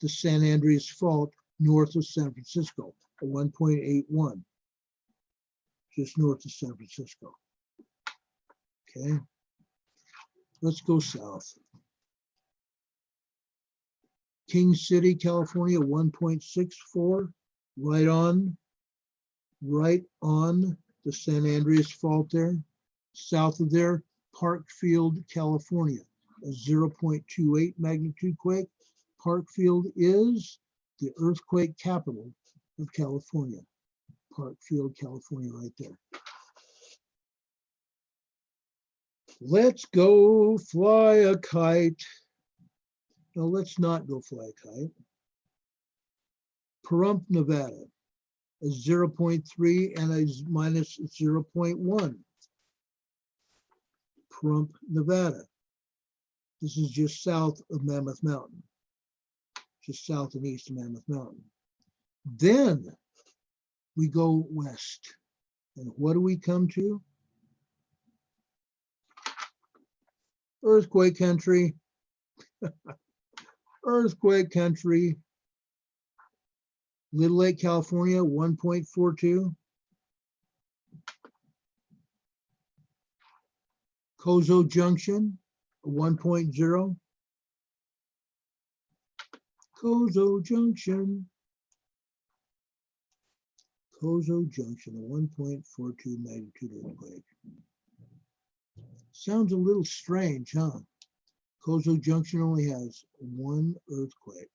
the San Andreas Fault, north of San Francisco, a 1.81, just north of San Francisco. Okay, let's go south. King City, California, 1.64, right on the San Andreas Fault there. South of there, Parkfield, California, a 0.28 magnitude quake. Parkfield is the earthquake capital of California. Parkfield, California, right there. Let's go fly a kite. No, let's not go fly a kite. Pahrump, Nevada, a 0.3 and a minus 0.1. Pahrump, Nevada. This is just south of Mammoth Mountain. Just south and east of Mammoth Mountain. Then we go west. And what do we come to? Earthquake country. Earthquake country. Little Lake, California, 1.42. Cozo Junction, 1.0. Cozo Junction. Cozo Junction, a 1.42 magnitude earthquake. Sounds a little strange, huh? Cozo Junction only has one earthquake.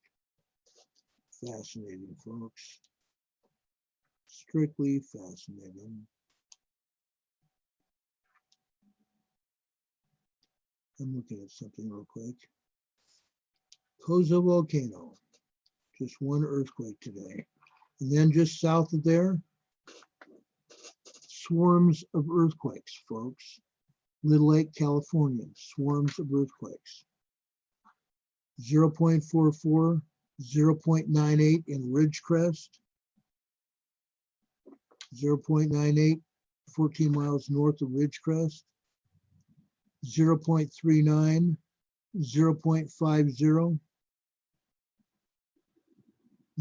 Fascinating, folks. Strictly fascinating. I'm looking at something real quick. Cozo Volcano, just one earthquake today. And then just south of there, swarms of earthquakes, folks. Little Lake, California, swarms of earthquakes. 0.44, 0.98 in Ridgecrest. 0.98, 14 miles north of Ridgecrest. 0.39, 0.50,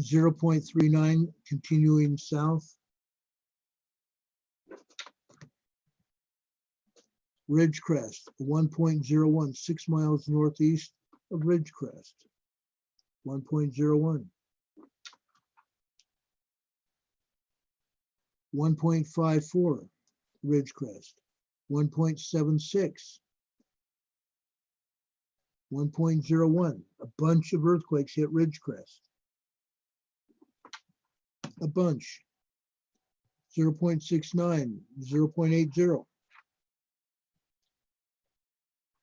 0.39 continuing south. Ridgecrest, 1.01, 6 miles northeast of Ridgecrest. 1.01. 1.54, Ridgecrest. 1.76. 1.01. A bunch of earthquakes hit Ridgecrest. A bunch. 0.69, 0.80.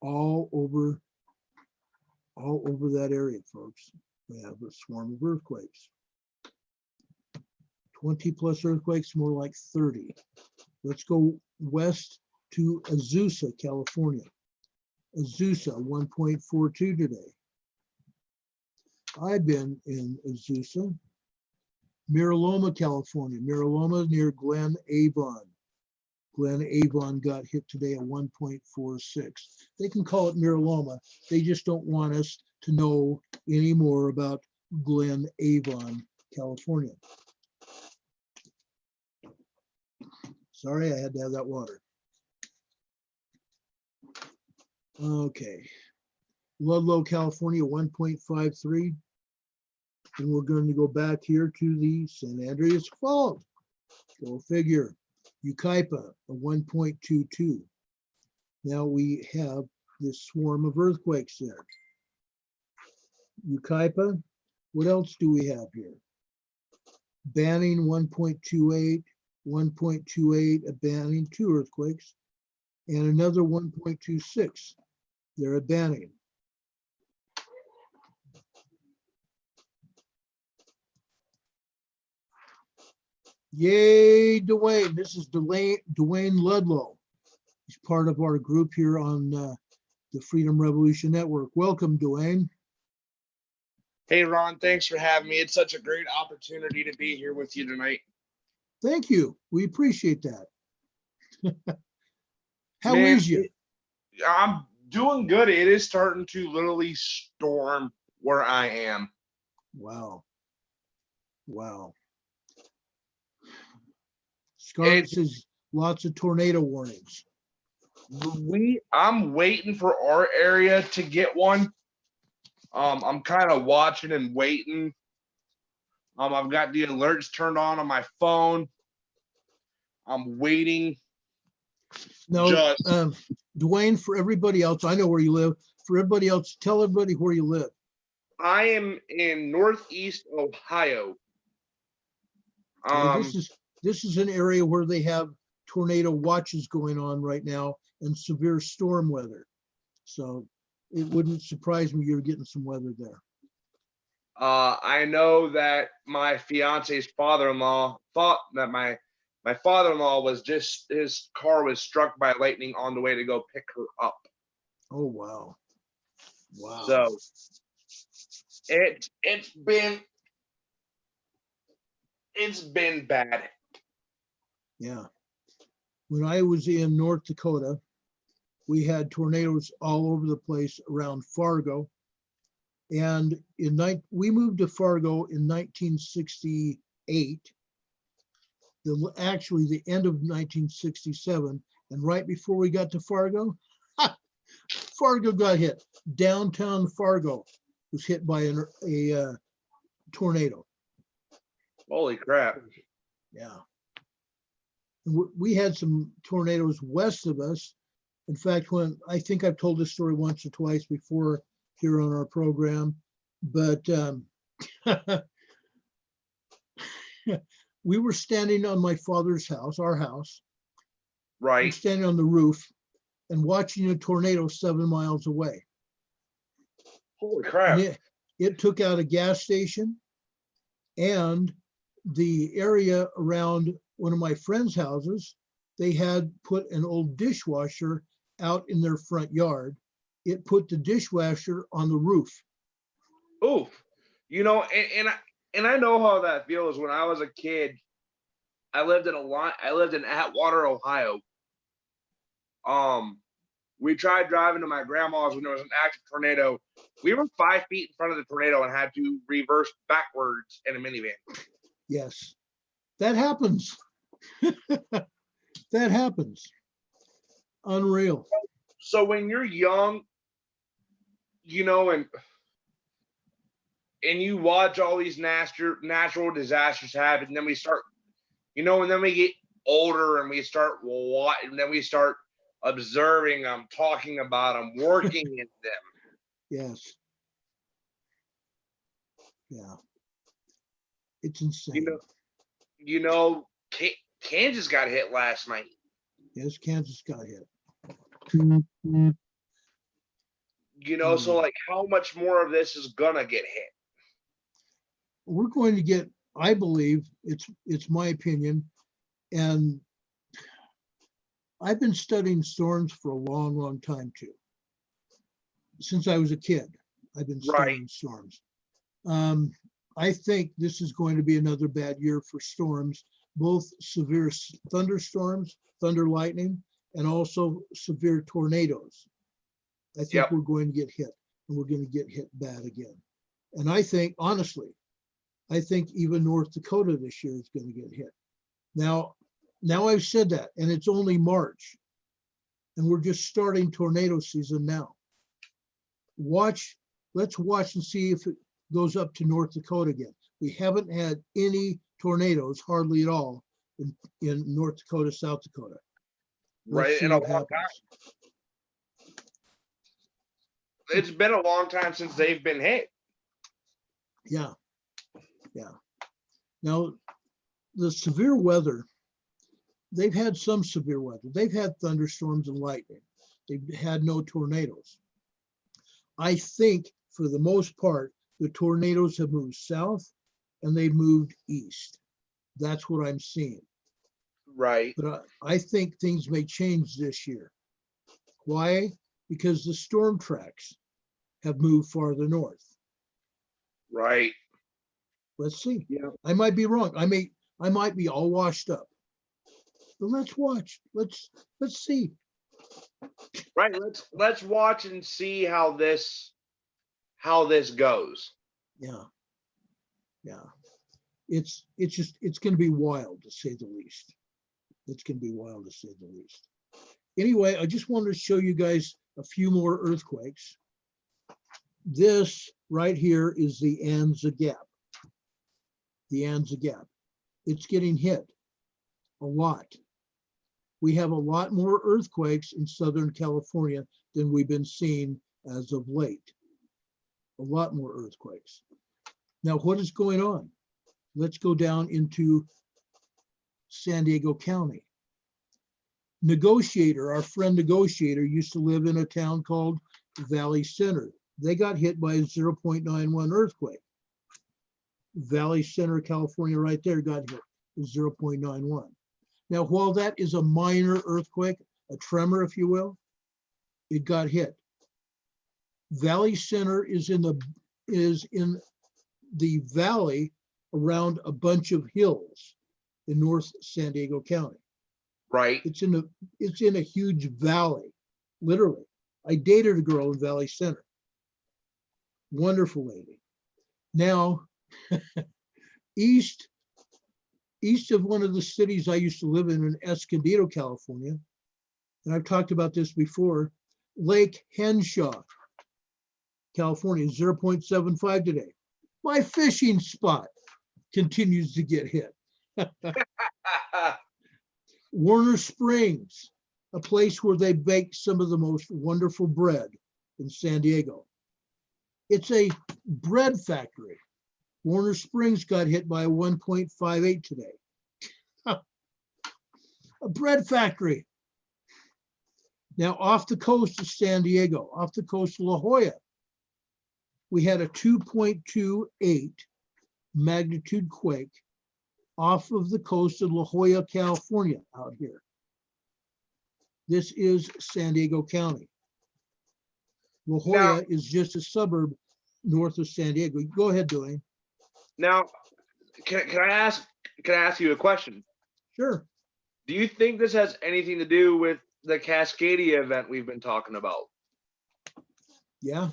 All over that area, folks. We have a swarm of earthquakes. 20 plus earthquakes, more like 30. Let's go west to Azusa, California. Azusa, 1.42 today. I've been in Azusa. Miraloma, California. Miraloma near Glen Avon. Glen Avon got hit today at 1.46. They can call it Miraloma. They just don't want us to know any more about Glen Avon, California. Sorry, I had to have that water. Okay. Ludlow, California, 1.53. And we're going to go back here to the San Andreas Fault. Go figure. Yucaipa, a 1.22. Now we have this swarm of earthquakes there. Yucaipa, what else do we have here? Banning, 1.28, 1.28 at Banning, 2 earthquakes, and another 1.26 there at Banning. Yay, Dwayne. This is Dwayne Ludlow. He's part of our group here on the Freedom Revolution Network. Welcome, Dwayne. Hey, Ron, thanks for having me. It's such a great opportunity to be here with you tonight. Thank you. We appreciate that. How Man, is you? I'm doing good. It is starting to literally storm where I am. Wow. Wow. Scarlett says lots of tornado warnings. I'm waiting for our area to get one. I'm kind of watching and waiting. I've got the alerts turned on my phone. I'm waiting. No, Dwayne, for everybody else, I know where you live. For everybody else, tell everybody where you live. I am in Northeast Ohio. This is an area where they have tornado watches going on right now and severe storm weather. So it wouldn't surprise me you're getting some weather there. I know that my fiance's father-in-law thought that my father-in-law was just, his car was struck by lightning on the way to go pick her up. Oh, wow. Wow. So it's been bad. Yeah. When I was in North Dakota, we had tornadoes all over the place around Fargo. And we moved to Fargo in 1968. Actually, the end of 1967. And right before we got to Fargo, Fargo got hit. Downtown Fargo was hit by a tornado. Holy crap. Yeah. We had some tornadoes west of us. In fact, I think I've told this story once or twice before here on our program, but we were standing on my father's house, our house. Right. We're standing on the roof and watching a tornado 7 miles away. Holy crap. And it took out a gas station and the area around one of my friend's houses. They had put an old dishwasher out in their front yard. It put the dishwasher on the roof. Oof. You know, and I know how that feels. When I was a kid, I lived in Atwater, Ohio. We tried driving to my grandma's when there was an active tornado. We were 5 feet in front of the tornado and had to reverse backwards in a minivan. Yes, that happens. That happens. Unreal. So when you're young, you know, and you watch all these natural disasters happen, and then we start, you know, and then we get older and we start and then we start observing them, talking about them, working in them. Yes. Yeah. It's insane. You know, Kansas got hit last night. Yes, Kansas got hit. You know, so like how much more of this is gonna get hit? We're going to get, I believe, it's my opinion, and I've been studying storms for a long, long time too. Since I was a kid, I've been studying storms. I think this is going to be another bad year for storms, both severe thunderstorms, thunder lightning, and also severe tornadoes. I think Yep. we're going to get hit, and we're going to get hit bad again. And I think, honestly, I think even North Dakota this year is going to get hit. Now I've said that, and it's only March, and we're just starting tornado season now. Let's watch and see if it goes up to North Dakota again. We haven't had any tornadoes, hardly at all, in North Dakota, South Dakota. Let's Right, see in a what long happens. It's been a long time since they've been hit. Yeah. Now, the severe weather, they've had some severe weather. They've had thunderstorms and lightning. They've had no tornadoes. I think for the most part, the tornadoes have moved south and they've moved east. That's what I'm seeing. Right. But I think things may change this year. Why? Because the storm tracks have moved farther north. Right. Let's see. Yeah. I might be wrong. I might be all washed up. But let's watch. Let's see. Right. Let's watch and see how this goes. Yeah. It's going to be wild, to say the least. It's going to be wild, to say the least. Anyway, I just wanted to show you guys a few more earthquakes. This right here is the Anza Gap. The Anza Gap. It's getting hit a lot. We have a lot more earthquakes in Southern California than we've been seeing as of late. A lot more earthquakes. Now, what is going on? Let's go down into San Diego County. Negotiator, our friend Negotiator, used to live in a town called Valley Center. They got hit by a 0.91 earthquake. Valley Center, California, right there got hit with 0.91. Now, while that is a minor earthquake, a tremor, if you will, it got hit. Valley Center is in the valley around a bunch of hills in North San Diego County. Right. It's in a huge valley, literally. I dated a girl in Valley Center. Wonderful lady. Now, east of one of the cities I used to live in Escondido, California, and I've talked about this before, Lake Henshaw, California, 0.75 today. My fishing spot continues to get hit. Warner Springs, a place where they bake some of the most wonderful bread in San Diego. It's a bread factory. Warner Springs got hit by a 1.58 today. A bread factory. Now, off the coast of San Diego, off the coast of La Jolla, we had a 2.28 magnitude quake off of the coast of La Jolla, California, out here. This is San Diego County. La Jolla is just a suburb north of San Diego. Go ahead, Dwayne. Now, can I ask you a question? Sure. Do you think this has anything to do with the Cascadia event we've been talking about? Yeah.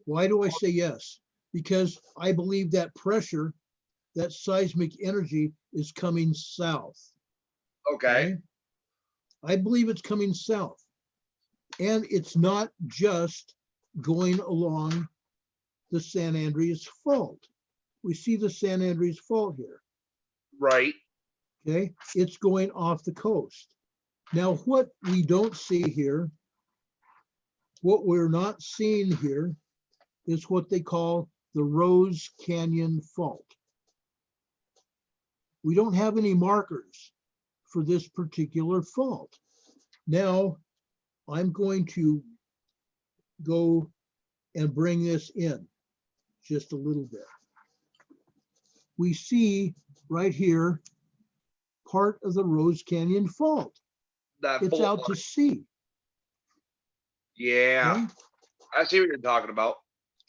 Why do I say yes? Because I believe that pressure, that seismic energy is coming south. Okay. I believe it's coming south. And it's not just going along the San Andreas Fault. We see the San Andreas Fault here. Right. Okay, it's going off the coast. Now, what we don't see here, what we're not seeing here, is what they call the Rose Canyon Fault. We don't have any markers for this particular fault. Now, I'm going to go and bring this in just a little bit. We see right here part of the Rose Canyon Fault. It's out to sea. Yeah. Okay? I see what you're talking about.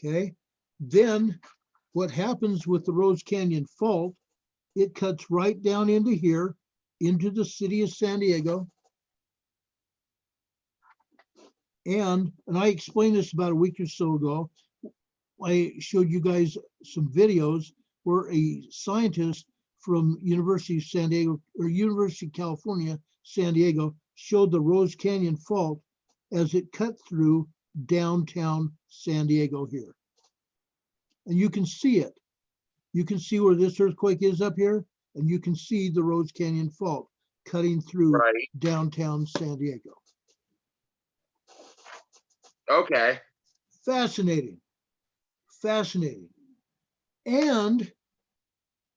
Okay. Then what happens with the Rose Canyon Fault, it cuts right down into here, into the city of San Diego. And I explained this about a week or so ago. I showed you guys some videos where a scientist from University of San Diego or University of California, San Diego, showed the Rose Canyon Fault as it cut through downtown San Diego here. And you can see it. You can see where this earthquake is up here, and you can see the Rose Canyon Fault cutting through downtown San Diego. Okay. Fascinating. Fascinating. And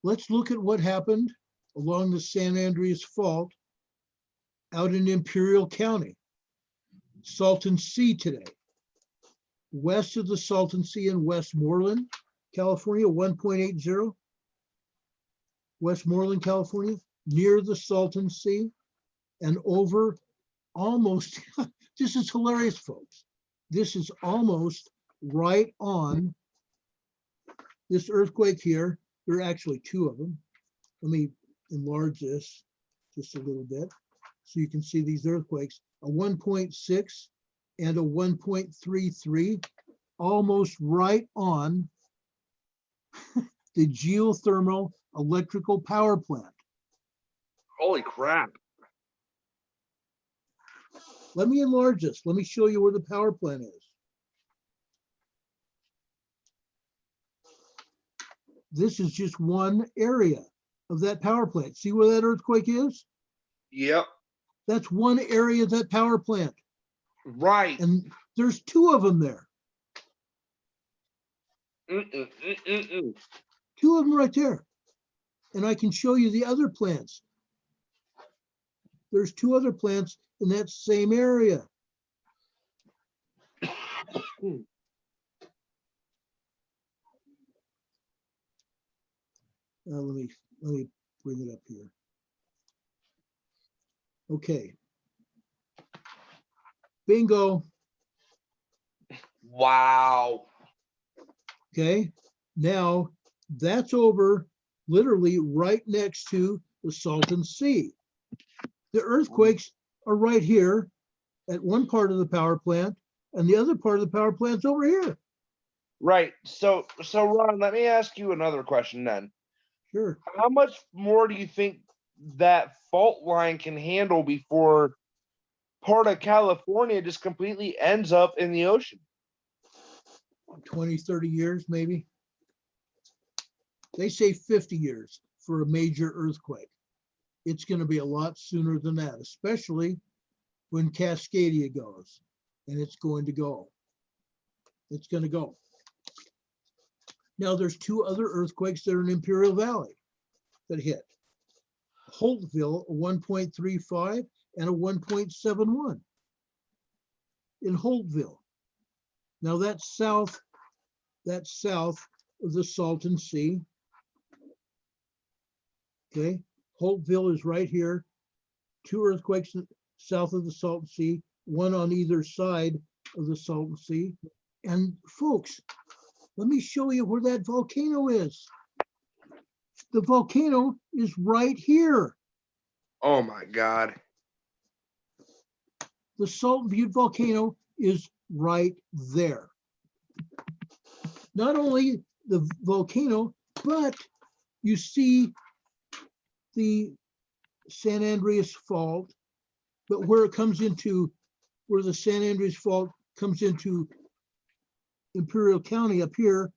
let's look at what happened along the San Andreas Fault out in Imperial County, Salton Sea today. West of the Salton Sea in Westmoreland, California, 1.80. Westmoreland, California, near the Salton Sea, and over almost, this is hilarious, folks. This is almost right on this earthquake here. There are actually two of them. Let me enlarge this just a little bit so you can see these earthquakes. A 1.6 and a 1.33, almost right on the geothermal electrical power plant. Holy crap. Let me enlarge this. Let me show you where the power plant is. This is just one area of that power plant. See where that earthquake is? Yep. That's one area of that power plant. Right. And there's two of them there. Two of them right there. And I can show you the other plants. There's two other plants in that same area. Let me bring it up here. Okay. Bingo. Wow. Okay. Now that's over literally right next to the Salton Sea. The earthquakes are right here at one part of the power plant, and the other part of the power plant's over here. Right. So Ron, let me ask you another question then. Sure. How much more do you think that fault line can handle before part of California just completely ends up in the ocean? 20, 30 years, maybe. They say 50 years for a major earthquake. It's going to be a lot sooner than that, especially when Cascadia goes, and it's going to go. It's going to go. Now, there's two other earthquakes that are in Imperial Valley that hit. Holtville, a 1.35 and a 1.71 in Holtville. Now that's south of the Salton Sea. Okay, Holtville is right here. Two earthquakes south of the Salton Sea, one on either side of the Salton Sea. And folks, let me show you where that volcano is. The volcano is right here. Oh my God. The Salton Butte volcano is right there. Not only the volcano, but you see the San Andreas Fault, but where it comes into, where the San Andreas Fault comes into Imperial County up here,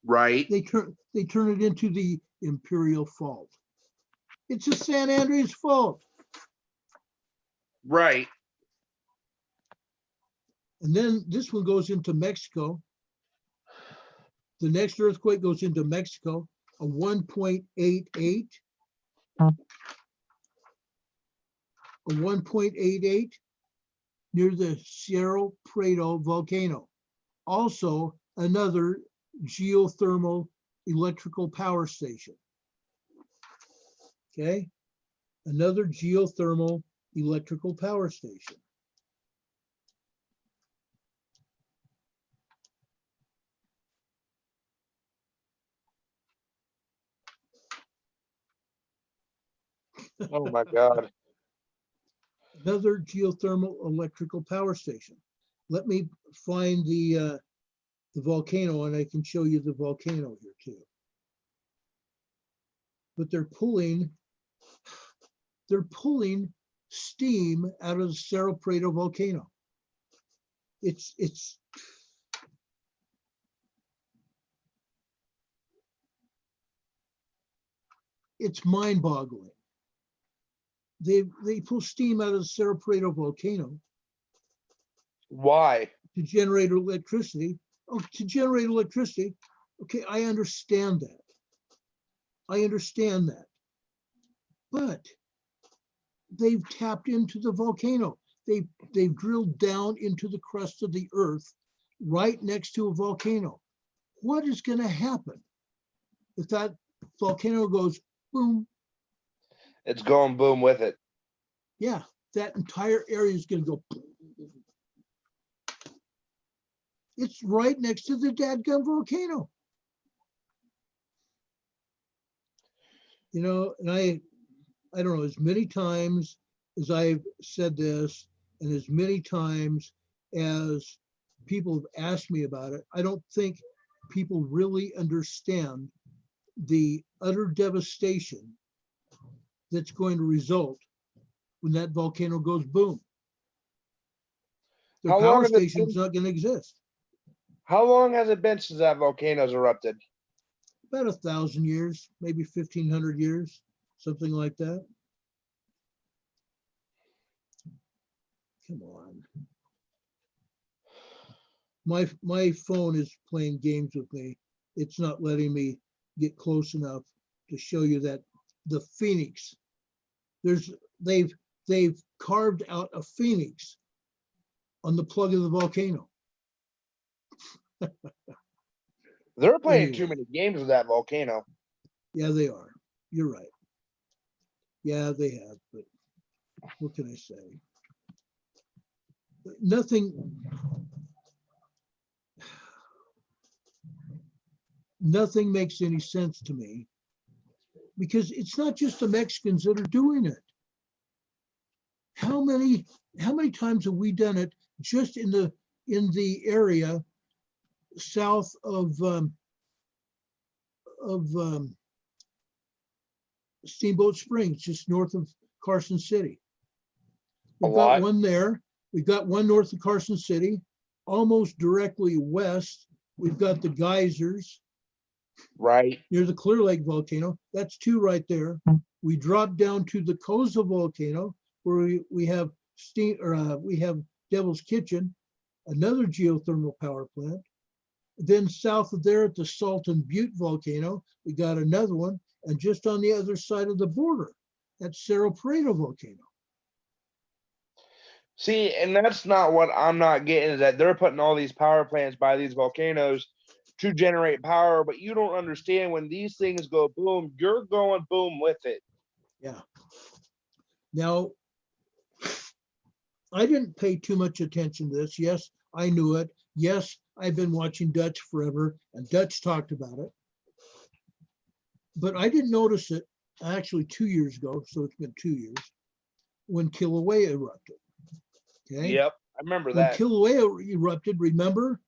right? They turn it into the Imperial Fault. It's a San Andreas Fault. Right. And then this one goes into Mexico. The next earthquake goes into Mexico, a 1.88. A 1.88 near the Cerro Prado volcano. Also another geothermal electrical power station. Okay, another geothermal electrical power station. Oh my God. Another geothermal electrical power station. Let me find the volcano, and I can show you the volcano here too. But they're pulling steam out of the Cerro Prado volcano. It's mind-boggling. They pull steam out of the Cerro Prado volcano. Why? To generate electricity. Oh, to generate electricity. Okay, I understand that. But they've tapped into the volcano. They've drilled down into the crust of the earth right next to a volcano. What is going to happen if that volcano goes boom? It's going boom with it. Yeah, that entire area is going to go boom. It's right next to the dadgum volcano. You know, and I don't know, as many times as I've said this, and as many times as people have asked me about it, I don't think people really understand the utter devastation that's going to result when that volcano goes boom. The power station's not going to exist. How long has it been since that volcano's erupted? About 1,000 years, maybe 1,500 years, something like that. Come on. My phone is playing games with me. It's not letting me get close enough to show you that the phoenix. They've carved out a phoenix on the plug of the volcano. They're playing too many games with that volcano. Yeah, they are. You're right. Yeah, they have, but what can I say? Nothing makes any sense to me, because it's not just the Mexicans that are doing it. How many times have we done it just in the area south of Steamboat Springs, just north of Carson City? We've got one there. We've got one north of Carson City. Almost directly west, we've got the geysers. Right. Near the Clear Lake volcano. That's two right there. We drop down to the Koza volcano, where we have steam, or we have Devil's Kitchen, another geothermal power plant. Then south of there at the Salton Butte volcano, we got another one. And just on the other side of the border, that's Cerro Prado volcano. See, and that's not what I'm not getting, is that they're putting all these power plants by these volcanoes to generate power, but you don't understand, when these things go boom, you're going boom with it. Yeah. Now, I didn't pay too much attention to this. Yes, I knew it. Yes, I've been watching Dutch forever, and Dutch talked about it. But I didn't notice it actually 2 years ago, so it's been 2 years, when Kilauea erupted. Okay. Yep, I remember when that. Kilauea erupted, remember?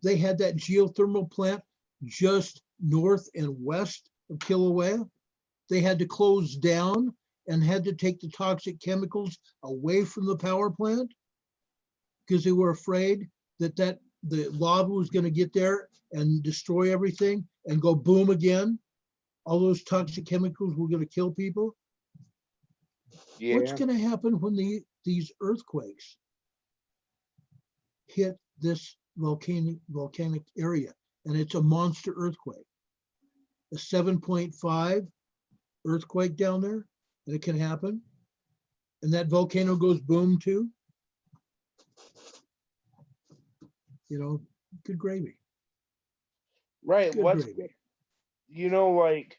They had that geothermal plant just north and west of Kilauea. They had to close down and had to take the toxic chemicals away from the power plant because they were afraid that the lava was going to get there and destroy everything and go boom again. All those toxic chemicals were going to kill people. Yeah. What's going to happen when these earthquakes hit this volcanic area? And it's a monster earthquake, a 7.5 earthquake down there, and it can happen. And that volcano goes boom too. You know, good gravy. Right. Good What's gravy. You know, like,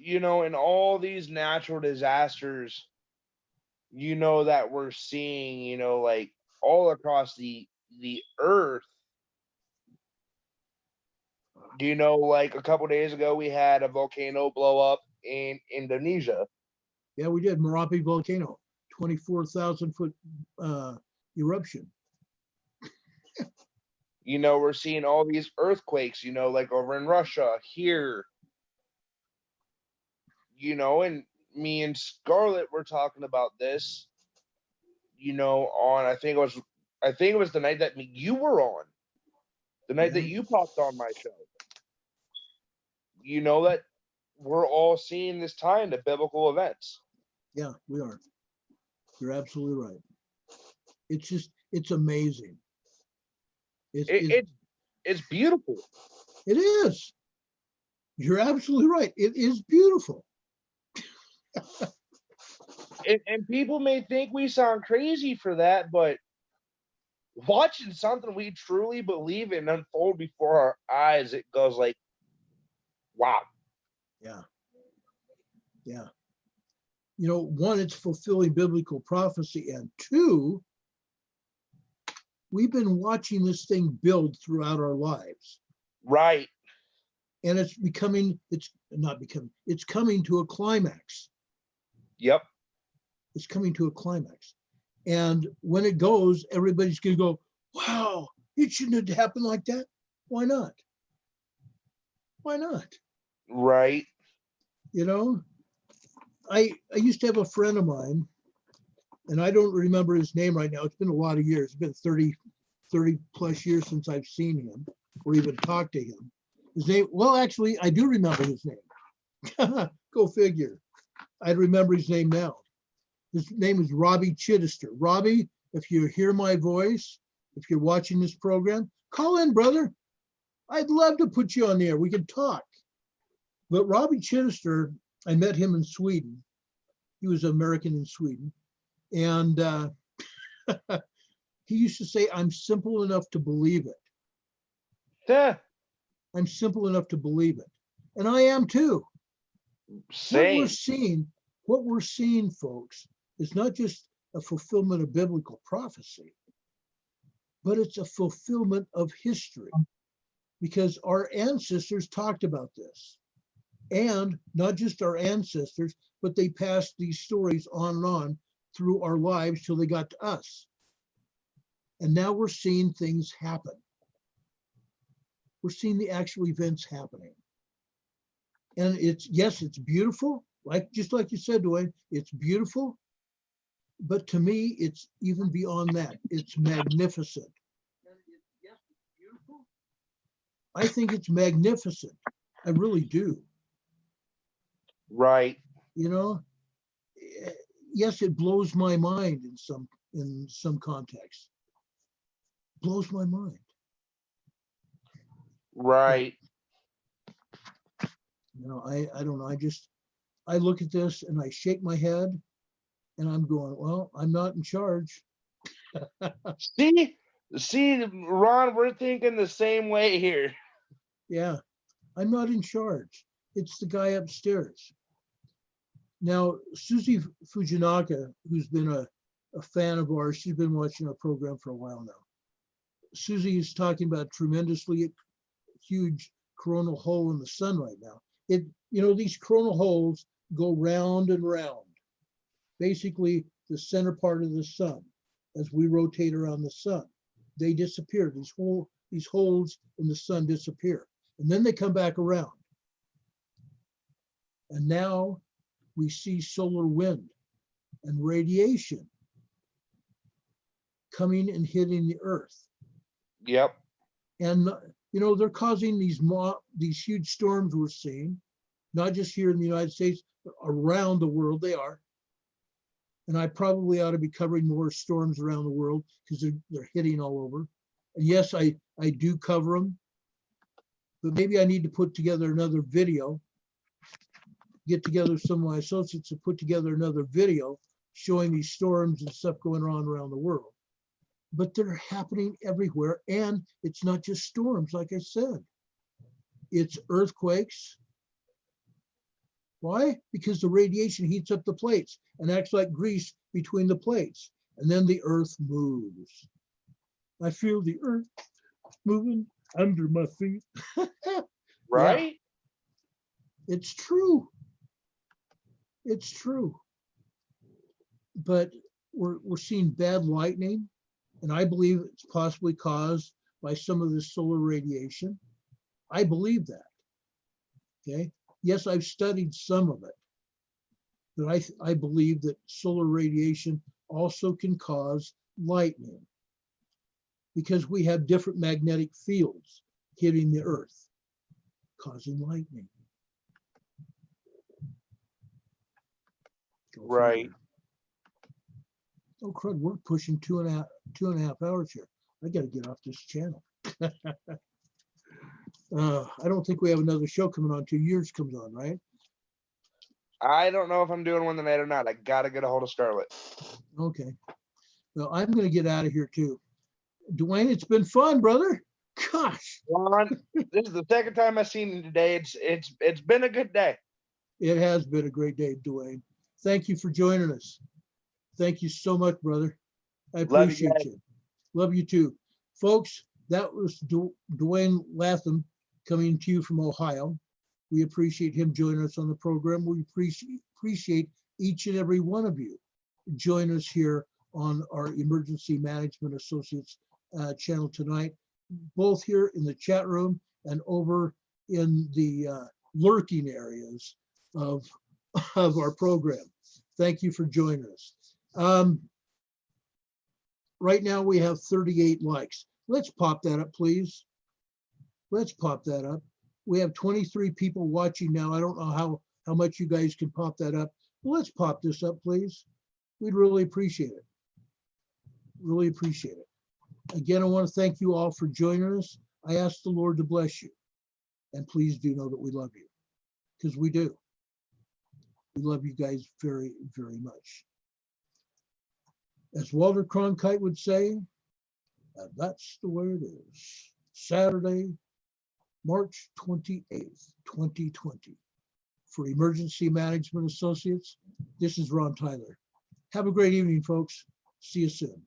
in all these natural disasters, that we're seeing, like all across the earth, Do you know, like a couple days ago, we had a volcano blow up in Indonesia? Yeah, we did. Merapi volcano, 24,000 foot eruption. You know, we're seeing all these earthquakes, you know, like over in Russia, here. You know, and me and Scarlett were talking about this, you know, on I think it was the night that you were on. The night that you popped on my show. You know that we're all seeing this time the biblical events. Yeah, we are. You're absolutely right. It's just, it's amazing. It's beautiful. It is. You're absolutely right. It is beautiful. And people may think we sound crazy for that, but watching something we truly believe in unfold before our eyes, it goes like, wow. Yeah. Yeah. You know, one, it's fulfilling biblical prophecy, and two, we've been watching this thing build throughout our lives. Right. And it's coming to a climax. Yep. It's coming to a climax. And when it goes, everybody's going to go, wow, it shouldn't have happened like that. Why not? Why not? Right. You know, I used to have a friend of mine, and I don't remember his name right now. It's been a lot of years. It's been 30 plus years since I've seen him or even talked to him. His name, well, actually, I do remember his name. Go figure. I'd remember his name now. His name is Robbie Chittister. Robbie, if you hear my voice, if you're watching this program, call in, brother. I'd love to put you on the air. We can talk. But Robbie Chittister, I met him in Sweden. He was American in Sweden. And he used to say, I'm simple enough to believe it. Yeah. I'm simple enough to believe it. And I am too. Same. What we're seeing, folks, is not just a fulfillment of biblical prophecy, but it's a fulfillment of history, because our ancestors talked about this. And not just our ancestors, but they passed these stories on and on through our lives till they got to us. And now we're seeing things happen. We're seeing the actual events happening. And it's beautiful. Just like you said, Dwayne, it's beautiful. But to me, it's even beyond that. It's magnificent. Yes, it's beautiful. I think it's magnificent. I really do. Right. You know, yes, it blows my mind in some context. Blows my mind. Right. You know, I don't know. I look at this and I shake my head and I'm going, well, I'm not in charge. See, Ron, we're thinking the same way here. Yeah, I'm not in charge. It's the guy upstairs. Now, Susie Fujinaka, who's been a fan of ours, she's been watching our program for a while now. Susie is talking about tremendously huge coronal hole in the sun right now. These coronal holes go round and round. Basically, the center part of the sun, as we rotate around the sun, they disappear. These holes in the sun disappear, and then they come back around. And now we see solar wind and radiation coming and hitting the Earth. Yep. And they're causing these huge storms we're seeing, not just here in the United States, but around the world they are. And I probably ought to be covering more storms around the world because they're hitting all over. And yes, I do cover them, but maybe I need to put together another video, get together some of my associates to put together another video showing these storms and stuff going on around the world. But they're happening everywhere. And it's not just storms, like I said. It's earthquakes. Why? Because the radiation heats up the plates and acts like grease between the plates. And then the Earth moves. I feel the Earth moving under my feet. right? It's true. It's true. But we're seeing bad lightning, and I believe it's possibly caused by some of the solar radiation. I believe that. Okay. Yes, I've studied some of it, but I believe that solar radiation also can cause lightning because we have different magnetic fields hitting the earth, causing lightning. Right. Oh crud, we're pushing two and a half hours here. I gotta get off this channel. I don't think we have another show coming on till yours comes on, right? I don't know if I'm doing one tonight or not. I gotta get a hold of Scarlett. Okay. Well, I'm gonna get out of here too. Dwayne, it's been fun, brother. Gosh. Ron, this is the second time I've seen you today. It's been a good day. It has been a great day, Dwayne. Thank you for joining us. Thank you so much, brother. I Love you appreciate guys. you. Love you too. Folks, that was Dwayne Latham coming to you from Ohio. We appreciate him joining us on the program. We appreciate each and every one of you join us here on our Emergency Management Associates channel tonight, both here in the chat room and over in the lurking areas of our program. Thank you for joining us. Right now we have 38 likes. Let's pop that up, please. Let's pop that up. We have 23 people watching now. I don't know how much you guys can pop that up. But let's pop this up, please. We'd really appreciate it. Really appreciate it. Again, I want to thank you all for joining us. I ask the Lord to bless you. And please do know that we love you, because we do. We love you guys very, very much. As Walter Cronkite would say, and that's the way it is. Saturday, March 28th, 2020. For Emergency Management Associates, this is Ron Tyler. Have a great evening, folks. See you soon.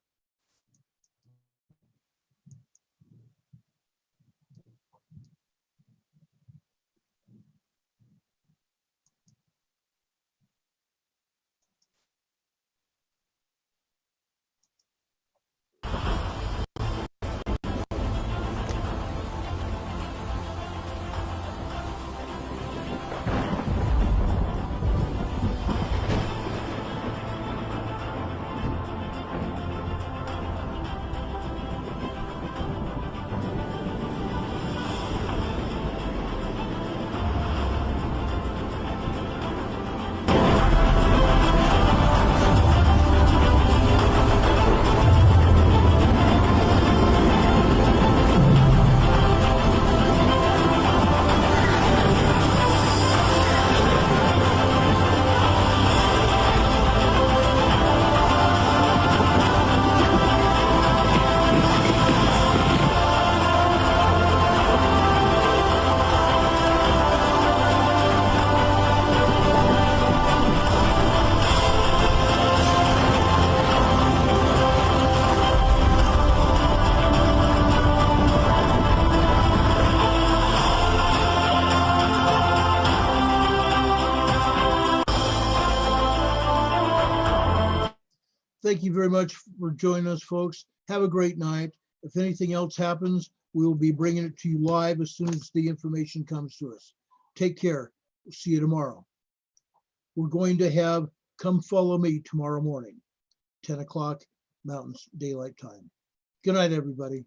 Thank you very much for joining us, folks. Have a great night. If anything else happens, we will be bringing it to you live as soon as the information comes to us. Take care. We'll see you tomorrow. We're going to have Come Follow Me tomorrow morning, 10 o'clock Mountain Daylight Time. Good night, everybody.